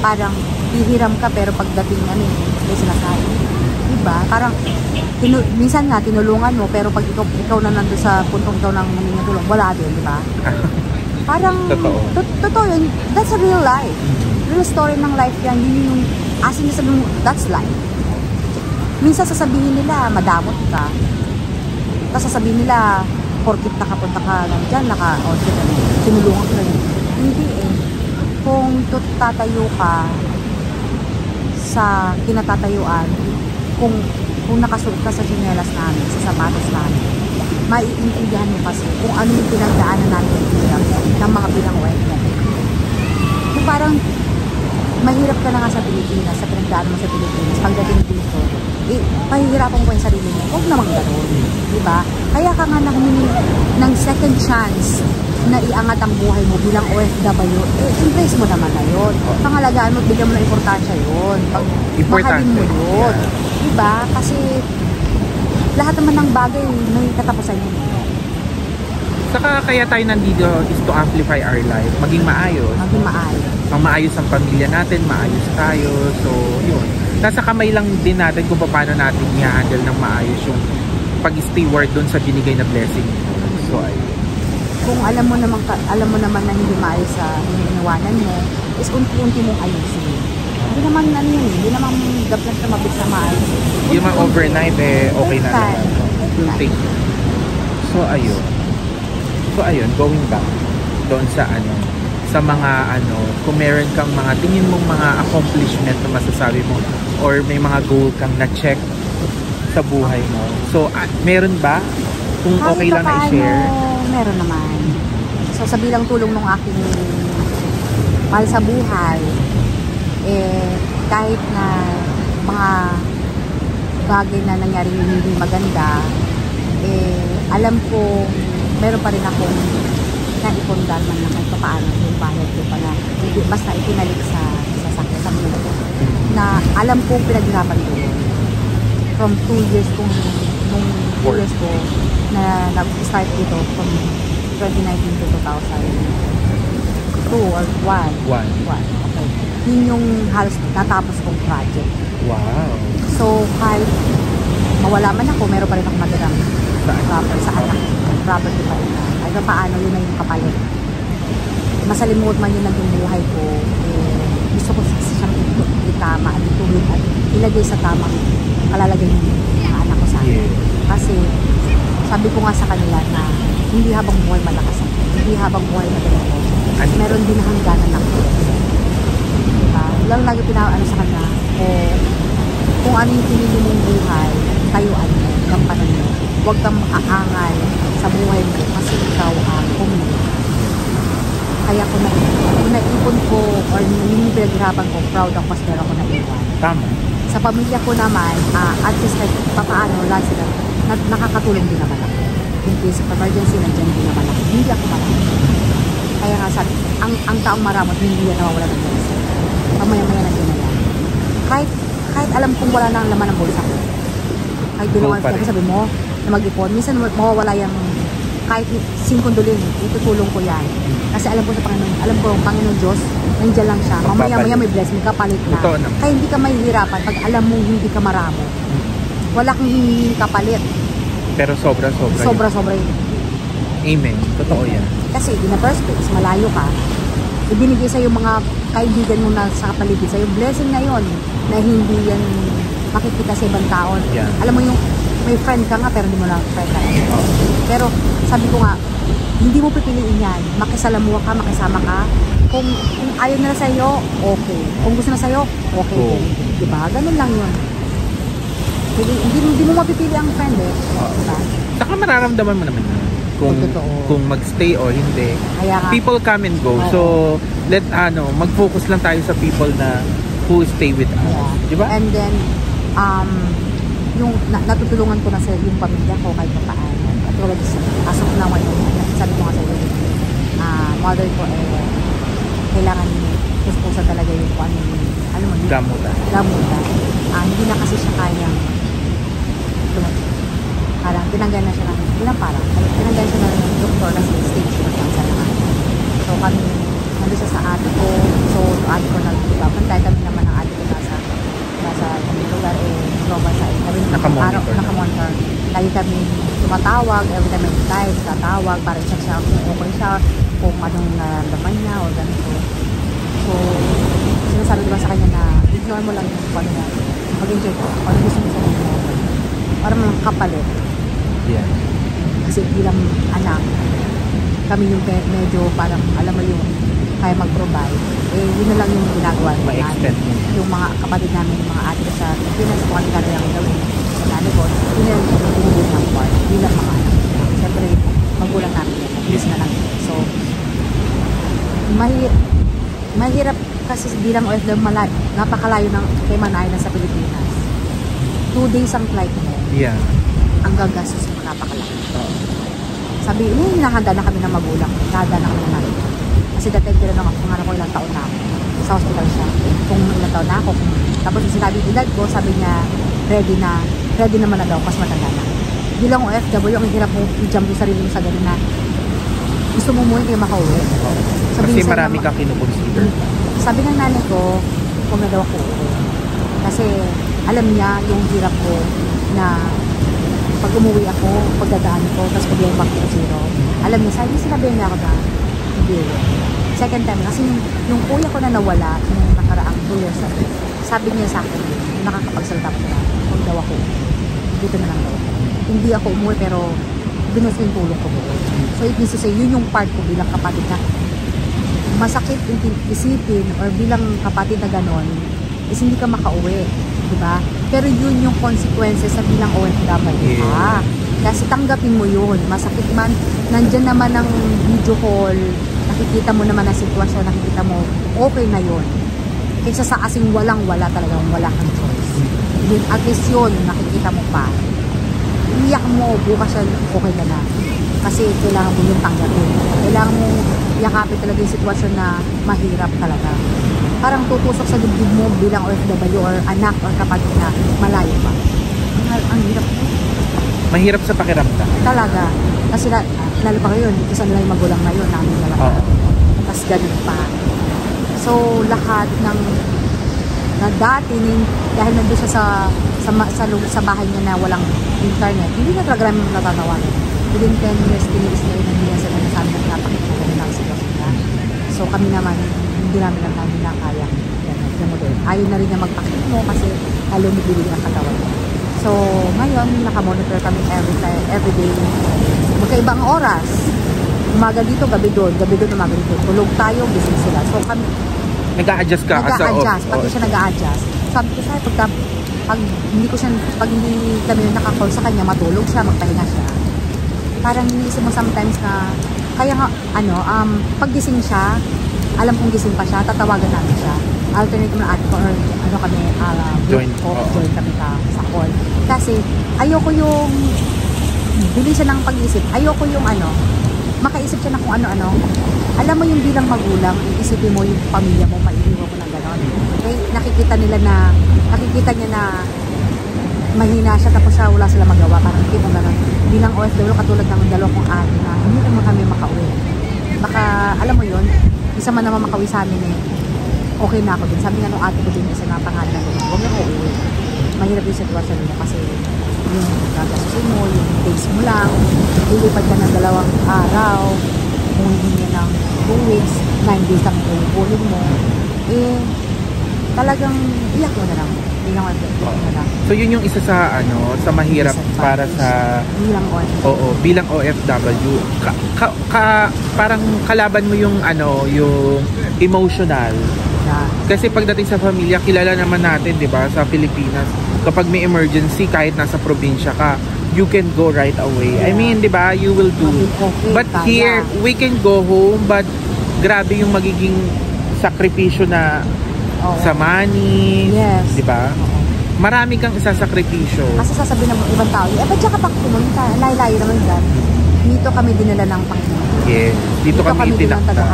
parang hihiram ka pero pagdating may sinasabi. Diba? Parang minsan nga tinulungan mo pero pag ikaw na nandun sa puntong ikaw nang humingi tulong, wala din, diba? Parang totoo yun. That's a real life. Real story ng life yan. Yun yung asin na sabihin mo, that's life. Minsan sasabihin nila, madamot ka. Tapos sasabihin nila, porkit nakapunta ka lang dyan, tinulungan ka rin. Hindi eh. Kung tatayo ka sa kinatatayuan, kung nakasuot ka sa tsinelas namin, sa sapatos namin, maiintindihan mo kasi kung ano yung pinagdaanan namin ng mga bilang OFW. Kung parang mahirap ka na nga sa Pilipinas, sa pinagdaanan mo sa Pilipinas, pagdating dito, pahihirapan ko yung sarili mo. Huwag naman gano'n. Diba? Kaya ka nga na humingi ng second chance na iangat ang buhay mo bilang OFW, embrace mo naman na yun. Pangalagaan mo, bigyan mo ng importansya yun. Mahalin mo yun. Diba? Kasi lahat naman ng bagay may katapusan yun. Saka kaya tayo nandito is to amplify our life. Maging maayos. Maging maayos. Ang maayos ang pamilya natin, maayos tayo. So, yun. Nasa kamay lang din natin kung paano natin i-handle ng maayos yung pag-steward dun sa binigay na blessing. So, ayun. Kung alam mo naman na hindi maayos sa iniwanan mo, is unti-unti mong ayusin. Hindi naman hindi naman dapat na mabilis na maayos. Hindi naman overnight okay na naman. So, ayun. So, ayun, going back doon sa mga kung meron kang mga tingin mong mga accomplishment na masasabi mo or may mga goal kang na-check sa buhay mo. So, meron ba? Kung okay lang na i-share? Meron naman. So, sa bilang tulong ng aking mahal sa buhay, kahit na mga bagay na nangyari hindi maganda, alam ko meron pa rin akong naipundar man na kahit paano yung bayad ko pala. Basta itinalik sa mundo ko. Na alam kong pinaghirapan ko yun. From 2 years nung 2 years ko na nag-start dito from 2019 to 2002 or 1. Okay. Yun yung halos natapos kong project. Wow. So, kahit mawala man ako, meron pa rin akong matirang property sa anak. Property pa rin. Kahit paano, yun na yung kapalit. Masalimut man yun naging buhay ko, gusto ko siyang itama at ituloy at ilagay sa tamang kalalagay ng anak ko sa akin. Kasi, sabi ko nga sa kanila na hindi habang buhay malakas ako. Hindi habang buhay magaling ako. Meron din hangganan ako. Lang lagi pinaano sa kanya kung ano yung pinili mong buhay, tayuan mo, gampanan mo. Huwag kang aangal sa buhay mo kasi ikaw ang pumili. Kaya kung naipon ko or yung pinaghirapan ko, proud ako kasi meron ako naiwan. Tama. Sa pamilya ko naman, at least kahit papaano, lahat sila, nakakatulong din naman ako. In case of emergency, nandiyan din naman ako. Hindi ako marami. Kaya nga sabi, ang taong maramot, hindi yan nawawala ng bulsa. Pamaya-maya na din na yan. Kahit alam kong wala na ang laman ng bulsa ko. Kahit ginawa sabi mo, na mag-ipon, minsan mawawala yung kahit 5 dolin, itutulong ko yan. Kasi alam ko sa Panginoon, alam ko ang Panginoon Diyos, nandiyan lang siya. Mamaya-maya may blessing, kapalit na. Kaya hindi ka mahihirapan pag alam mo hindi ka maramo. Wala kang hihingin kapalit. Pero sobra-sobra. Sobra-sobra yun. Amen. Totoo yan. Kasi in the first place, malayo ka. Ibinigay sa yung mga kaibigan mo na sa paligid sa'yo. Blessing na yun na hindi yan makikita sa ibang tao. Yeah. Alam mo yung may friend ka nga pero hindi mo lang friend ka. Pero sabi ko nga, hindi mo pipiliin yan. Makisalamuha ka, makisama ka. Kung ayaw nila sa'yo, okay. Kung gusto na sa'yo, okay. Cool. Diba? Ganun lang yun. Hindi mo mapipili ang friend eh. Diba? Saka mararamdaman mo naman kung magstay o hindi. People come and go. So mag-focus lang tayo sa people na who stay with us. Diba? And then yung natutulungan ko na sa yung pamilya ko kahit pa paano. At tulad as of now, sabi ko nga sa iyo, mother ko kailangan kuspusan talaga yung ano mo, gamutan. Hindi na kasi siya kayang parang tinanggan na siya tinanggan siya ng doktor kasi stage na cancer na. So kami nandun siya sa ate ko, so ate ko nagpapantay kami naman ng ate ko nasa lugar nakamonitor. Lagi kami tumatawag, every time may time, tatawag para i-check siya kung okay siya, kung anong nararamdaman niya o ganito. So, sinasabi diba sa kanya na ignore mo lang yung kung ano na mag-enjoy ko, kung ano gusto mo sa kanya para kapalit. Yeah. Kasi bilang anak, kami yung medyo parang alam mo yung kaya mag-provide, yun na lang yung ginagawa namin. Yung mga kapatid namin, yung mga ate ko sa Pinas, kung ano gano'n yung gawin sa nanay ko, yun na yung pinili ng part, bilang mga anak. Siyempre, magulang namin yan, please na lang. So, mahirap kasi bilang OFW, napakalayo ng kay Manay na sa Pilipinas. 2 days ang flight mo. Yeah. Ang gagastos mo napakalaki. Sabi, hinahanda na kami ng magulang, hinahanda na kami ng nanay. Kasi dati tira lang ako, pangarap ko ilang taon na ako. Sa hospital siya. Kung ilang taon na ako. Tapos sinabi edad ko, sabi niya, ready naman na daw, mas matanda na. Bilang OFW, ang hirap mo i-jump yung sarili mo sa gano'n na gusto mo muna kayo makauwi. Kasi marami kang kinukonsider. Sabi ng nanay ko, kung na daw ako uwi. Kasi alam niya yung hirap ko na pag umuwi ako, pagdadaan ko, tapos problema ko zero. Alam niya, sinabi niya ako na hindi. Second time, kasi yung kuya ko na nawala, yung nakaraang 2 years ago, sabi niya sa akin, yung nakakapagsalita ko na, kung daw ako, dito na lang daw. Hindi ako umuwi, pero binas yung tulong ko buo. So it means to say, yun yung part ko bilang kapatid na masakit isipin or bilang kapatid na ganon is hindi ka makauwi, diba? Pero yun yung consequences sa bilang OFW ka. Kasi tanggapin mo yun. Masakit man, nandyan naman ang video call, nakikita mo naman ang sitwasyon, nakikita mo, okay na yun. Kaysa sa asing walang-wala talagang wala kang choice. Yun, at least yun, nakikita mo pa. Iyak mo, bukas siya, okay ka na. Kasi kailangan mo yung tanggapin. Kailangan mo yakapin talaga yung sitwasyon na mahirap talaga. Parang tutusok sa dibdib mo bilang OFW or anak or kapatid na malayo pa. Ang hirap mo. Mahirap sa pakiramdam. Talaga. Kasi lalo pa ngayon, isa nila yung magulang na yun, namin na lang. Tapos ganun pa. So, lahat ng na dati, dahil nandun siya sa bahay niya na walang internet, hindi na talaga namin natatawagan. Within 10 years, tiniis na yun, hindi na sila nasabi na napakita ko na sa sitwasyon. So, kami naman, hindi namin lang namin na kaya. Ayaw na rin niya magpakita mo kasi lalo nabili ang katawan. So, ngayon, nakamonitor kami every day. Magkaibang oras. Umaga dito, gabi doon, umaga dito. Tulog tayo, gising sila. So, kami nag-a-adjust ka. Nag-a-adjust, pati siya nag-a-adjust. Sabi ko siya, pag hindi kami nakakall sa kanya, matulog siya, magpahinga siya. parang iniisip mo sometimes na, kaya nga, paggising siya, alam kong gising pa siya, tatawagan namin siya. Alternate mo na ate ko, or kami, Join. join kami sa call. Kasi, ayoko yung, bili siya ng pag-isip, ayoko yung makaisip siya na kung ano-ano. Alam mo yung bilang magulang, isipin mo yung pamilya mo, maiiwan mo ng gano'n. Okay? Nakikita niya na mahina siya, tapos siya wala sila magawa, parang hindi mo gano'n. Bilang OFW, katulad ng dalawang kong ate na hindi naman kami makauwi. Baka, alam mo yun, isa man naman makauwi sa amin okay na ako din. Sabi nga nung ate ko din, isa na pangalan ko, huwag na ko uwi. Mahirap yung sitwasyon nila kasi yung gagasusin mo, yung days mo lang, lilipad ka ng 2 araw, kung hindi niya ng 2 weeks, 9 days lang yung pulin mo, talagang iyak mo na lang. So yun yung isa sa sa mahirap para sa bilang OFW. Parang kalaban mo yung yung emotional. Kasi pagdating sa pamilya, kilala naman natin, 'di ba, sa Pilipinas, kapag may emergency kahit nasa probinsya ka, you can go right away. I mean, 'di ba, you will do. But here, we can go home, but grabe yung magiging sakripisyo na sa money, 'di ba? Marami kang isasakripisyo. Kasi sasabihin ng ibang tao, ba't siya kapag pumunta? Layo-layo naman dyan. Dito kami dinala ng Panginoon. Yes. Dito kami itinakda.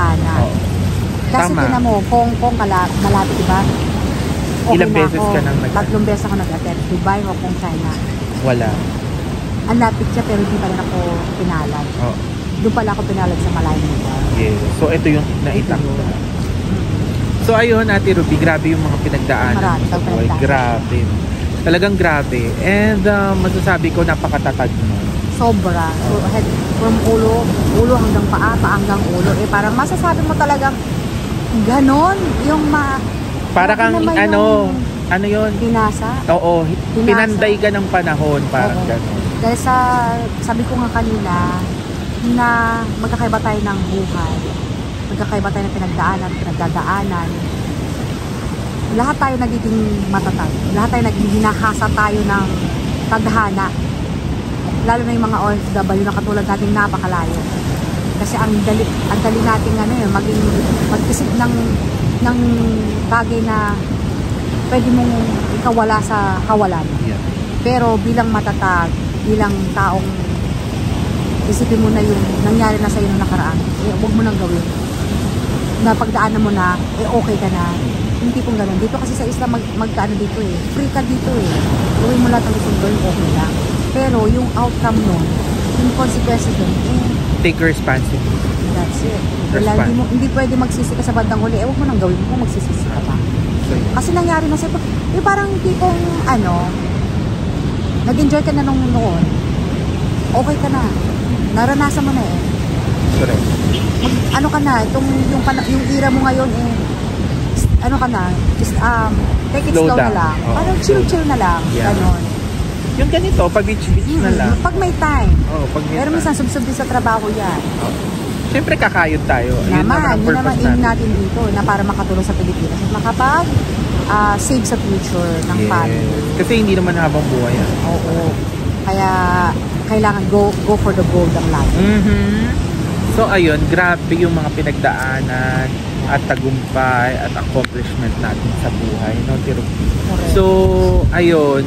Kasi tinan mo, Hong Kong malapit, diba? Okay, ilang beses ka nang 3 beses ako nag-attend. Dubai, Hong Kong, China. Wala. Ang lapit siya, pero hindi pa rin ako pinalad. Doon pala ako pinalad sa Malaysia. Yes. So ito yung naitakda. So ayun, Ate Ruby, grabe yung mga pinagdaanan sa buhay. Grabe. Talagang grabe. And masasabi ko, napakatatag mo. Sobra. So, from ulo hanggang paa hanggang ulo. Parang masasabi mo talagang ganon. Yung para kang ano yun? Pinasa. Oo. Pinanday ka ng panahon. Parang ganon. Dahil sabi ko nga kanina, na magkakaiba tayo ng buhay. Magkakaiba tayo ng pinagdadaanan. Lahat tayo nagiging matatag. Lahat tayo hinahasa tayo ng tadhana. Lalo na yung mga OFW na katulad natin, napakalayo. Kasi ang dali natin mag-isip ng bagay na pwede mong ikawala sa kawalan. Yeah. Pero bilang matatag, bilang taong isipin mo na yung nangyari na sa iyo noong nakaraan, huwag mo nang gawin. Napagdaanan mo na, okay ka na. Hindi kong ganun. Dito kasi sa Islam, magkaano dito free ka dito Gawin mo lahat ng gusto gawin, okay lang. Pero yung outcome nun, yung consequences nun, take responsibility. That's it. Hindi pwede magsisi ka sa bandang huli, huwag mo nang gawin kung magsisisi ka pa. Kasi nangyari na sa'yo, parang tipong, nag-enjoy ka na noon, okay ka na. Naranasan mo na Correct. Ka na, yung era mo ngayon ka na, take it slow na lang. Parang chill na lang, ganon. Yung ganito, pag-beach na lang. Pag may time. Pero minsan sub din sa trabaho yan. Siyempre kakayod tayo. Yun naman aim natin dito na para makatulong sa Pilipinas at makapag save sa future ng family. Kasi hindi naman habang buhay yan. Oo. Kaya kailangan go for the gold ang life. So ayun, grabe yung mga pinagdaanan at tagumpay at accomplishment natin sa buhay, no, Tiro? So ayun.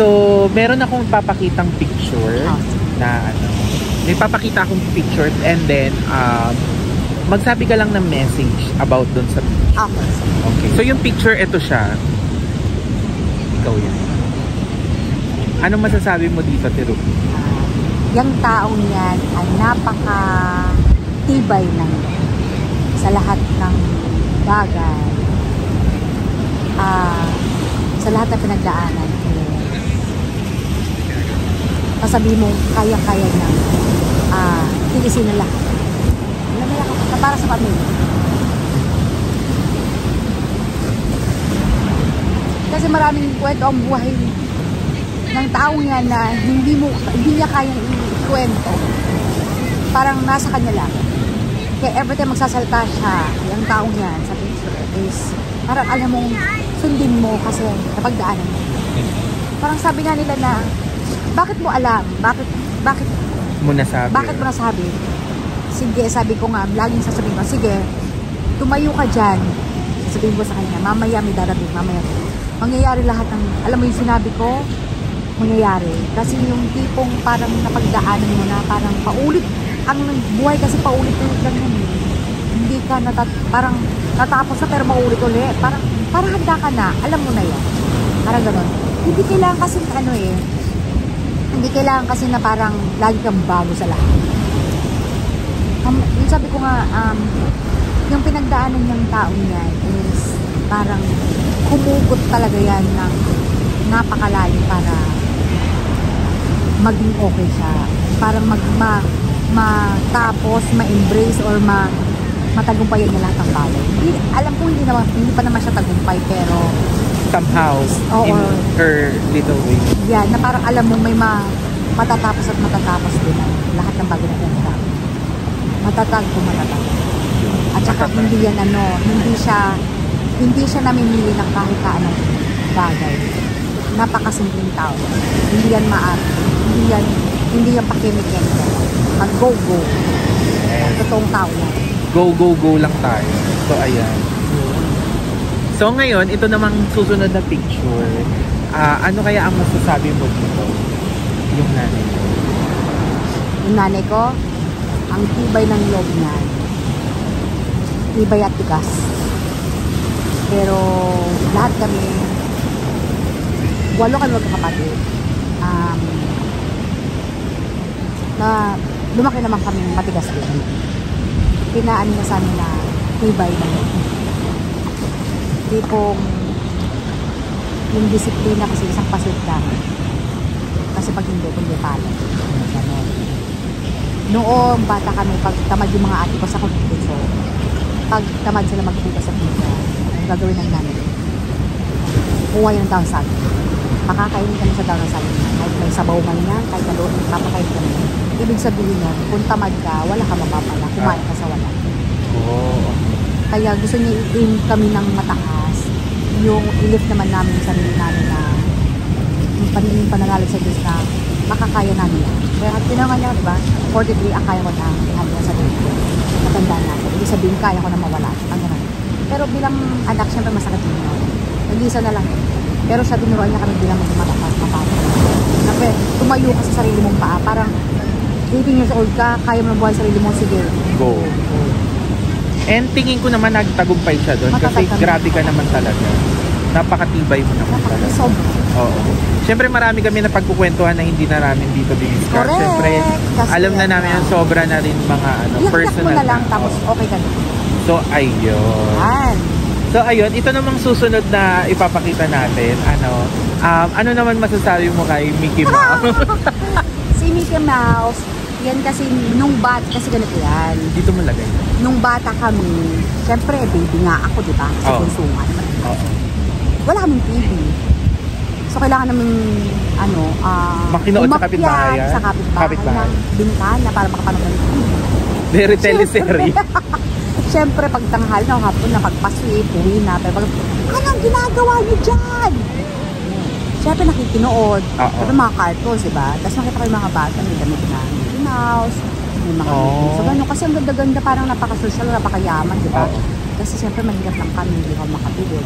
So meron akong papakitang picture na may papakita akong picture and then magsabi ka lang ng message about dun sa picture. Okay. So yung picture, ito siya. Ikaw yan. Anong masasabi mo dito, Tiro? Yung taong yan ay napaka-tibay ng sa lahat ng bagay. Sa lahat ng pinagdaanan. Masabi mo, kaya-kaya na. Tilisin na lahat. Para sa pamilya. Kasi maraming kwento ang buhay ng taong yan na hindi niya kayang ikwento. Parang nasa kanya lang. Kaya every time magsasalita siya, yung taong yan sa picture is parang alam mong sundin mo kasi napagdaanan mo. Parang sabi nga nila na bakit mo alam? Bakit mo nasabi? Bakit mo nasabi? Sige, sabi ko nga, laging sasabihin ko, sige, tumayo ka dyan. Sasabihin ko sa kanya, mamaya may darating, mamaya. Mangyayari lahat ng, alam mo yung sinabi ko, mangyayari. Kasi yung tipong parang napagdaanan mo na, parang paulit, ang buhay kasi paulit-ulit lang yan. Hindi ka parang natapos na pero maulit ulit. Parang handa ka na, alam mo na yan. Parang gano'n. Hindi kailangan kasi hindi kailangan kasi na parang lagi kang bago sa lahat. Yung sabi ko nga, yung pinagdaanan niyang taong yan is parang humugot talaga yan ng napakalalim para maging okay siya. Parang matapos, ma-embrace or matagumpayan niya lahat ng bagay. Alam ko hindi pa naman siya tagumpay pero somehow in her little way. Yeah, na parang alam mo may matatapos at matatapos din lahat ng bagay na pinagdaanan. Matatag. At saka hindi siya namimili ng kahit anong bagay. Napakasimpleng tao. Hindi yan maarte. Hindi yan pakimikento. Mag-go. Yes. Totoong tao yan. Go lang tayo. So, ayan. So, ngayon, ito namang susunod na picture. Ano kaya ang masasabi mo dito? Yung nanay ko. Yung nanay ko, ang tibay ng loob niya. Tibay at tigas. Pero, lahat kami, 8 kami magkakapatid. Na lumaki naman kami matigas din. Pinaan niya sa amin na tibay ng loob. Tipong yung disiplina kasi isang pasit lang. Kasi pag hindi pala. Ganon. Noong bata kami, pag tamad yung mga ate ko sa kumputso, pag tamad sila magpupas sa pizza, ang gagawin ng nanay, kuha yung daw sa akin. Makakainin kami sa daw ng saging. Kahit may sabaw man yan, kahit naloon, papakain kami. Ibig sabihin nun, kung tamad ka, wala ka mapapala. Kumain ka sa wala. Oh. Kaya gusto niya i-aim kami ng mataas. Yung i-lift naman namin sa sarili namin na yung pananalig sa Diyos na makakaya namin yan. Kaya tinangan niya, diba? 43, ang kaya ko na ihanda sa sarili ko. Matanda natin. Ibig sabihin, kaya ko na mawala. Pero bilang anak, syempre masakit yun. Nag-isa na lang. Pero siya binuruan niya kami bilang mataas, mapapala. Siyempre, tumayo ka sa sarili mong paa. Parang 18 years old ka, kaya mo buhay sa sarili mo, sige. Go. And tingin ko naman nagtagumpay siya doon kasi grabe ka naman talaga. Napakatibay mo naman talaga. Oo. Siyempre marami kami na pagkukwentuhan na hindi na namin dito diniscuss. Siyempre, alam na namin yung sobra na rin mga personal na lang, tapos okay ka na. So, ayun. Ito namang susunod na ipapakita natin. Ano naman masasabi mo kay Mickey Mouse? Si Mickey Mouse, yan kasi nung bata, kasi ganito yan. Dito mo lagay. Nung bata kami, syempre baby nga ako, di ba? Sa konsuman. Wala kaming TV. So, kailangan namin, makinood sa kapitbahay. Sa kapitbahay. Ng bintana para makapanood ng TV. Very teleserye. Siyempre, pag tanghal na hapon na pagpaswip, uwi na. Pero anong ginagawa niyo dyan? Siyempre, nakikinood. Pero mga cartoons, diba? Tapos nakita ko yung mga bata, may damit na Mickey Mouse, may mga so, gano'n. Kasi ang ganda-ganda, parang napaka-social, napakayaman, diba? Kasi siyempre, mahirap lang kami, hindi ko makapili.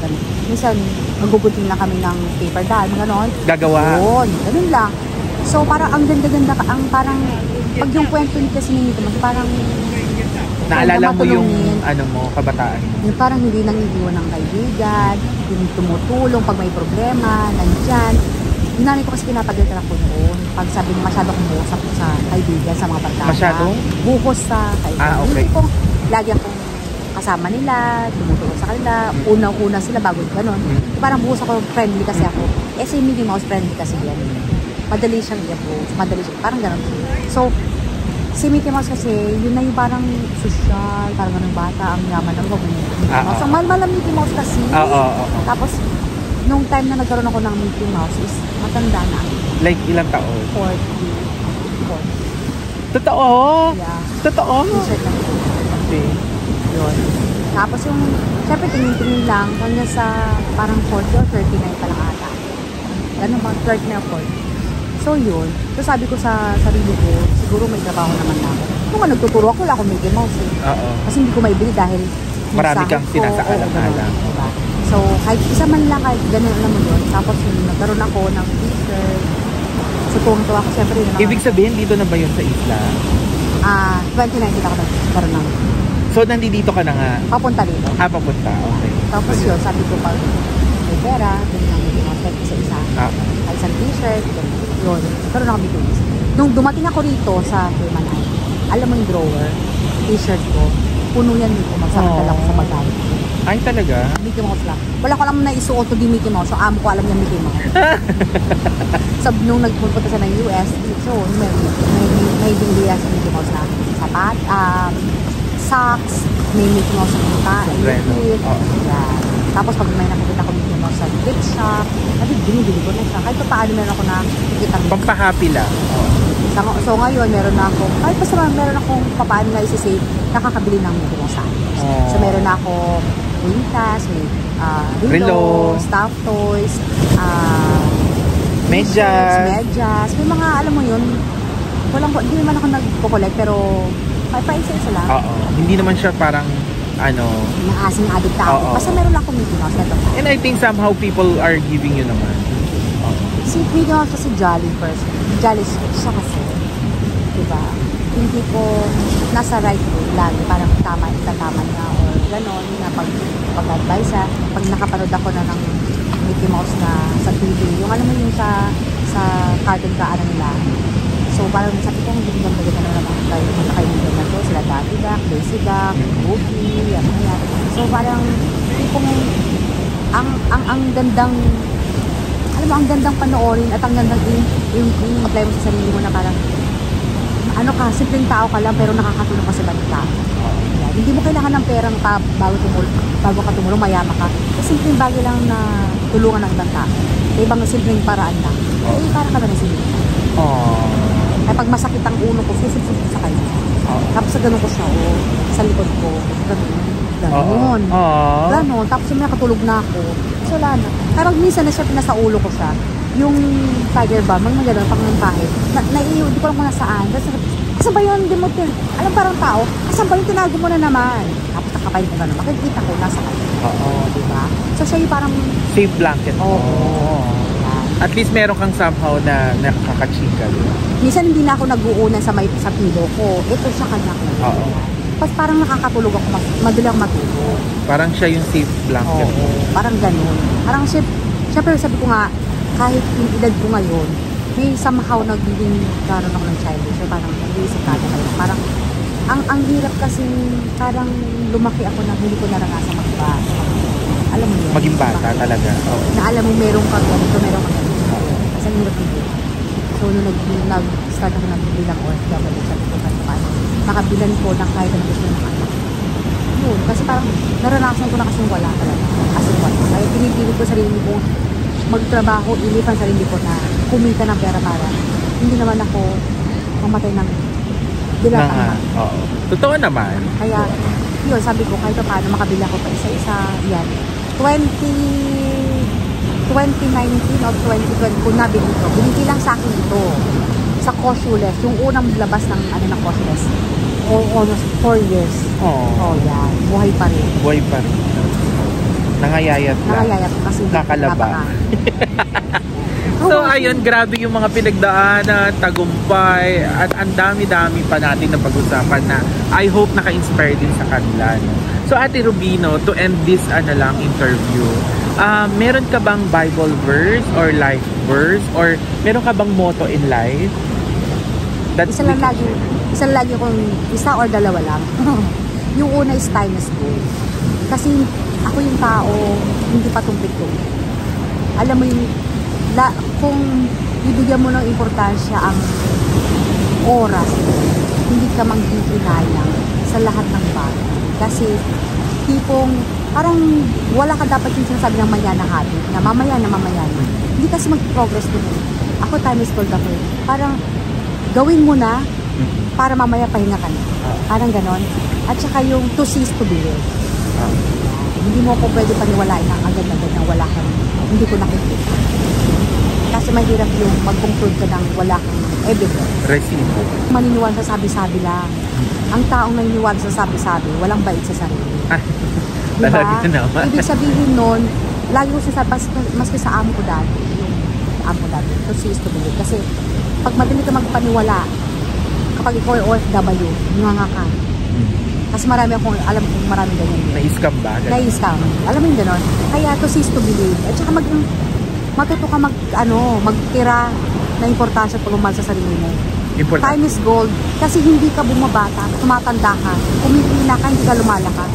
Minsan, magugunting lang kami ng paper doll, mga gano'n. Gagawa. Yun, gano'n lang. So, parang ang ganda-ganda, parang, pag yung kwento ni kasi nito, parang, naalala mo yung kabataan mo? Yung parang hindi nang iiwan ng kaibigan, yung tumutulong pag may problema, nandyan. Yung nanay ko kasi pinapagalitan ako noon. Pag sabi niya, masyado akong buhos sa kaibigan, sa mga barkada. Masyadong? Buhos sa kaibigan. Okay. Yung lagi akong kasama nila, tumutulong sa kanila, unang-una sila bago gano'n. Parang buhos ako, friendly kasi ako. Si Mickey Mouse, friendly kasi yan. Madali siyang i-buhos, parang gano'n. So, si Mickey Mouse kasi, yun na yung parang social, parang ganun bata, ang yaman ng Mickey Mouse. Ang mahal ng Mickey Mouse kasi. Tapos, nung time na nagkaroon ako ng Mickey Mouse is, matanda na. Like, ilang taon? 40. Totoo? Yeah. Totoo? T-shirt lang. Okay. Yun. Tapos yung, syempre tingin-tingin lang, hanggang sa parang 40 or 39 pa lang ata. Ganun ba? 39 or 40. So yun. So sabi ko sa sarili ko, siguro may trabaho naman na ako. Kung nga nagtuturo ako, wala akong Mickey Mouse eh. Oo. Kasi hindi ko maibili dahil Marami kang sahod ko, sinasaalang-alang. diba? So kahit isa man lang, kahit ganun, alam mo yun. Tapos yun, nagkaroon ako ng t-shirt. So tuwang-tuwa ako, syempre yun. Ibig sabihin, dito na ba yun sa isla? 2019 ako nagkaroon ng So, nandito ka na nga? papunta dito. Papunta. Okay. Tapos yun, sabi ko pag may pera, doon lang yung mga isa-isa. Ay, isang t-shirt, yun. Pero nakabigay. Nung dumating ako rito sa Hermanay, alam mo yung drawer, t-shirt ko, puno yan dito, magsakadala ko sa bagay. Ay, talaga? Mickey Mouse lang. Wala ko alam na isuot to di Mickey Mouse, so amo ko alam niya Mickey Mouse. So, nung nagpunta siya ng US, so, may bili sa Mickey Mouse na sapat, socks, may Mickey Mouse sa kita, electric, yan. Tapos pag may nakikita ko Mickey Mouse sa gift shop, binibili ko na siya. Kahit pa paano meron ako na kitang pampahappy lang. So ngayon, meron na akong, kahit basta meron akong papaano na isi-save, nakakabili ng Mickey Mouse sa akin. So meron na akong quintas, may relo, stuffed toys, medyas, may mga, alam mo yun, hindi naman ako nagpo-collect, pero pa isa-isa lang. Hindi naman siya parang naasing addict ako. Basta meron lang akong Mickey Mouse. And I think somehow people are giving you naman. Si Mickey Mouse kasi jolly person. Jolly siya kasi. Diba? Hindi ko nasa right way lagi. Parang tama niya or gano'n. Na pag-advise siya. Pag nakapanood ako na ng Mickey Mouse na sa TV. Yung alam mo yung sa cartoon ka nila. So parang sabi ko, hindi naman naman kayo na to. Sila Daffy Duck, Daisy Duck, Goofy, yan. So parang, tipong, ang gandang, alam mo, ang gandang panoorin at ang gandang i-apply mo sa sarili mo na parang, simpleng tao ka lang pero nakakatulong ka sa banita. Hindi mo kailangan ng perang bago ka tumulong, mayama ka. Simpleng bagay lang na tulungan ng ibang tao. Ibang simpleng paraan lang. Para ka na rin sila. Ay pag masakit ang ulo ko, susubsub sa kanya. Tapos ganun ko siya, sa likod ko. Ganun. Tapos may nakatulog na ako. So wala na. Kaya pag minsan na siya pinasa ulo ko siya, yung tiger bomb, mga gano'n, pang kahit, naiiyo, di ko alam kung nasaan. Asa ba yun? Alam parang tao, asa ba yun? Tinago mo na naman. Tapos nakapain ko gano'n. Makikita ko, nasa kanya. Diba? So siya yung parang safe blanket. At least meron kang somehow na nakakachika. Minsan hindi na ako nag-uunan sa pilo ko. Ito sa kanya ko. Tapos parang nakakatulog ako, madali ako matulog. Parang siya yung safe blanket. Parang ganun. Parang syempre sabi ko nga, kahit yung edad ko ngayon, may somehow nagiging karoon ako ng childish. So parang nag-iisip ka na kayo. Parang, ang hirap kasi parang lumaki ako na hindi ko naranasan magbasa. Alam mo yun? Maging bata talaga. Na alam mo meron kang ganito, meron kang ganito. Kasi ang hirap nito. So nung nag-start ako nagbilang OFW, sabi ko paano, nakabilan ko ng kahit ang gusto ng anak. Yun, kasi parang naranasan ko na kasi wala talaga. As in wala. Kaya pinipilit ko sarili ko magtrabaho, ilipan sarili ko na kumita ng pera para hindi naman ako mamatay ng bilatang. Totoo naman. Kaya, yun, sabi ko, kahit paano makabila ko pa isa-isa, yan. 2019 o 2020 ko nabili ito. Binigay lang sa akin ito. Sa Coshules. Yung unang labas ng Coshules. Almost 4 years. Yan. Buhay pa rin. Buhay pa rin. Nangayayat lang. Nangayayat kasi nakalaba. So ayun, grabe yung mga pinagdaanan, tagumpay, at ang dami-dami pa natin na pag-usapan na I hope naka-inspire din sa kanila. No? So Ate Rubino, to end this interview, meron ka bang Bible verse or life verse or meron ka bang motto in life? Isa lagi kung isa or dalawa lang. Yung una is time is gold. Kasi ako yung tao, hindi pa tumpik-tumpik. Alam mo yung, kung bibigyan mo ng importansya ang oras, hindi ka maghihinayang sa lahat ng bagay. Kasi, tipong, parang wala ka dapat yung sinasabi ng manyana habit, na mamaya na. Hindi kasi mag-progress din. Ako, time is gold ako. Parang, gawin mo na, para mamaya pahinga ka na. Parang ganon. At saka yung to cease to believe. Hindi mo ako pwede paniwalain ng agad-agad na wala kang, hindi ko nakikita. Kasi mahirap yung mag-conclude ka ng wala kang evidence. Resibo. Maniniwala sa sabi-sabi lang. Ang taong naniniwala sa sabi-sabi, walang bait sa sarili. Diba? Talaga naman. Ibig sabihin nun, lagi ko sinasabi, maski sa amo ko dati, to see is to believe. Kasi pag madali ka magpaniwala, kapag ikaw ay OFW, nga ka. Kasi marami akong, alam kong marami ganyan. Na-scam ba? Na-scam. Alam mo yung gano'n? Kaya to see is to believe. At saka matuto ka magtira na importansya pag umahal sa sarili mo. Important. Time is gold. Kasi hindi ka bumabata, tumatanda ka, kumipina ka, hindi ka lumalakas.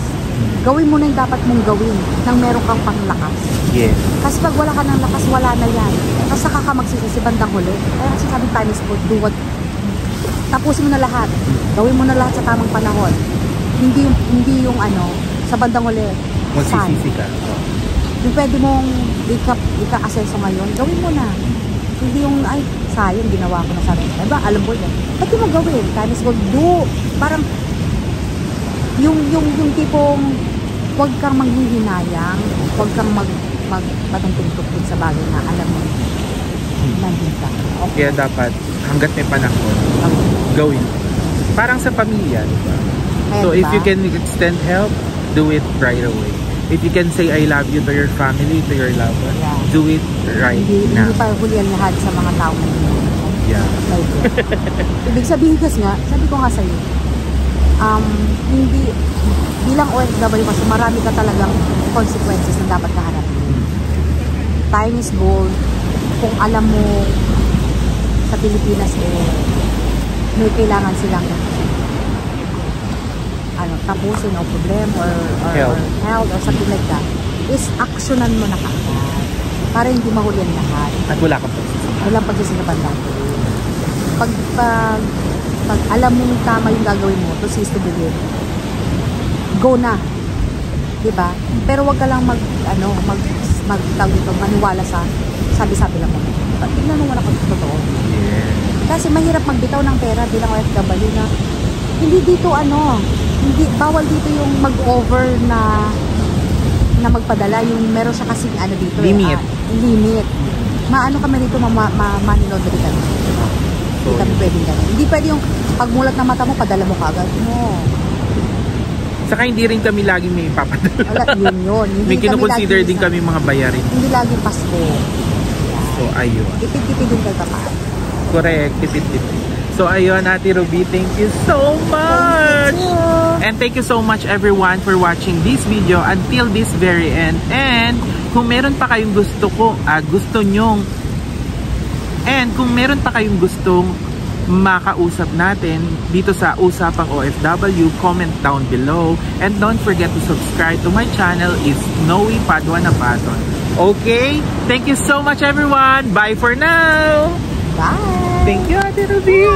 Gawin mo na yung dapat mong gawin nang meron kang panglakas. Yes. Kasi pag wala ka ng lakas, wala na yan. Tapos saka ka magsisisi bandang huli. Kaya kasi sabi time is gold, do what. Tapusin mo na lahat. Gawin mo na lahat sa tamang panahon. Hindi yung sa bandang huli. Magsisisi ka. Yung pwede mong ika-aseso ngayon, gawin mo na. Hindi yung, ay, sayang, ginawa ko na sa akin. Diba, alam mo yan. Ba't mo gawin? Time is gold, do. Parang, yung tipong, huwag kang manghihinayang, huwag kang magpatungtungtungtong sa bagay na alam mo, nandito. Okay. Kaya dapat, hanggat may panahon, gawin. Parang sa pamilya, diba? So, if you can extend help, do it right away. If you can say, I love you to your family, to your loved one, do it right now. Hindi pa huli ang lahat sa mga tao na yun. Yeah. Ibig sabihin kasi nga, sabi ko nga sa'yo, hindi, bilang OFW kasi marami ka talagang consequences na dapat kaharapin. Time is gold. Kung alam mo, sa Pilipinas, may kailangan silang tapusin o problem or health or something like that, is actionan mo na kaagad para hindi mahuli ang lahat. At wala kang pagsisipan. Walang pagsisipan dati. Pag alam mong tama yung gagawin mo, to see is to believe, go na. Diba? Pero wag ka lang maniwala sa sabi-sabi lang mo. Tignan mo na kung totoo. Yeah. Kasi mahirap magbitaw ng pera bilang OFW na hindi dito bawal dito yung mag-over na magpadala, yung meron siya kasing dito limit. Limit. Maano kami dito money laundry kami. Hindi kami pwedeng gano'n. Hindi pwede yung pagmulat ng mata mo, padala mo kaagad. No. Saka hindi rin kami laging may ipapadala. Yun. May kinukonsider din kami mga bayarin. Hindi laging Pasko. So, ayun. Tipid-tipid din kayo kapag. Correct. Tipid-tipid. So, ayun, Ate Ruby, thank you so much! Thank you. And thank you so much everyone for watching this video until this very end. And kung meron pa kayong gustong makausap natin dito sa Usapang OFW, comment down below. And don't forget to subscribe to my channel. It's Noe Padua Napaton. Okay? Thank you so much everyone. Bye for now! Bye! Thank you, Ate Ruby!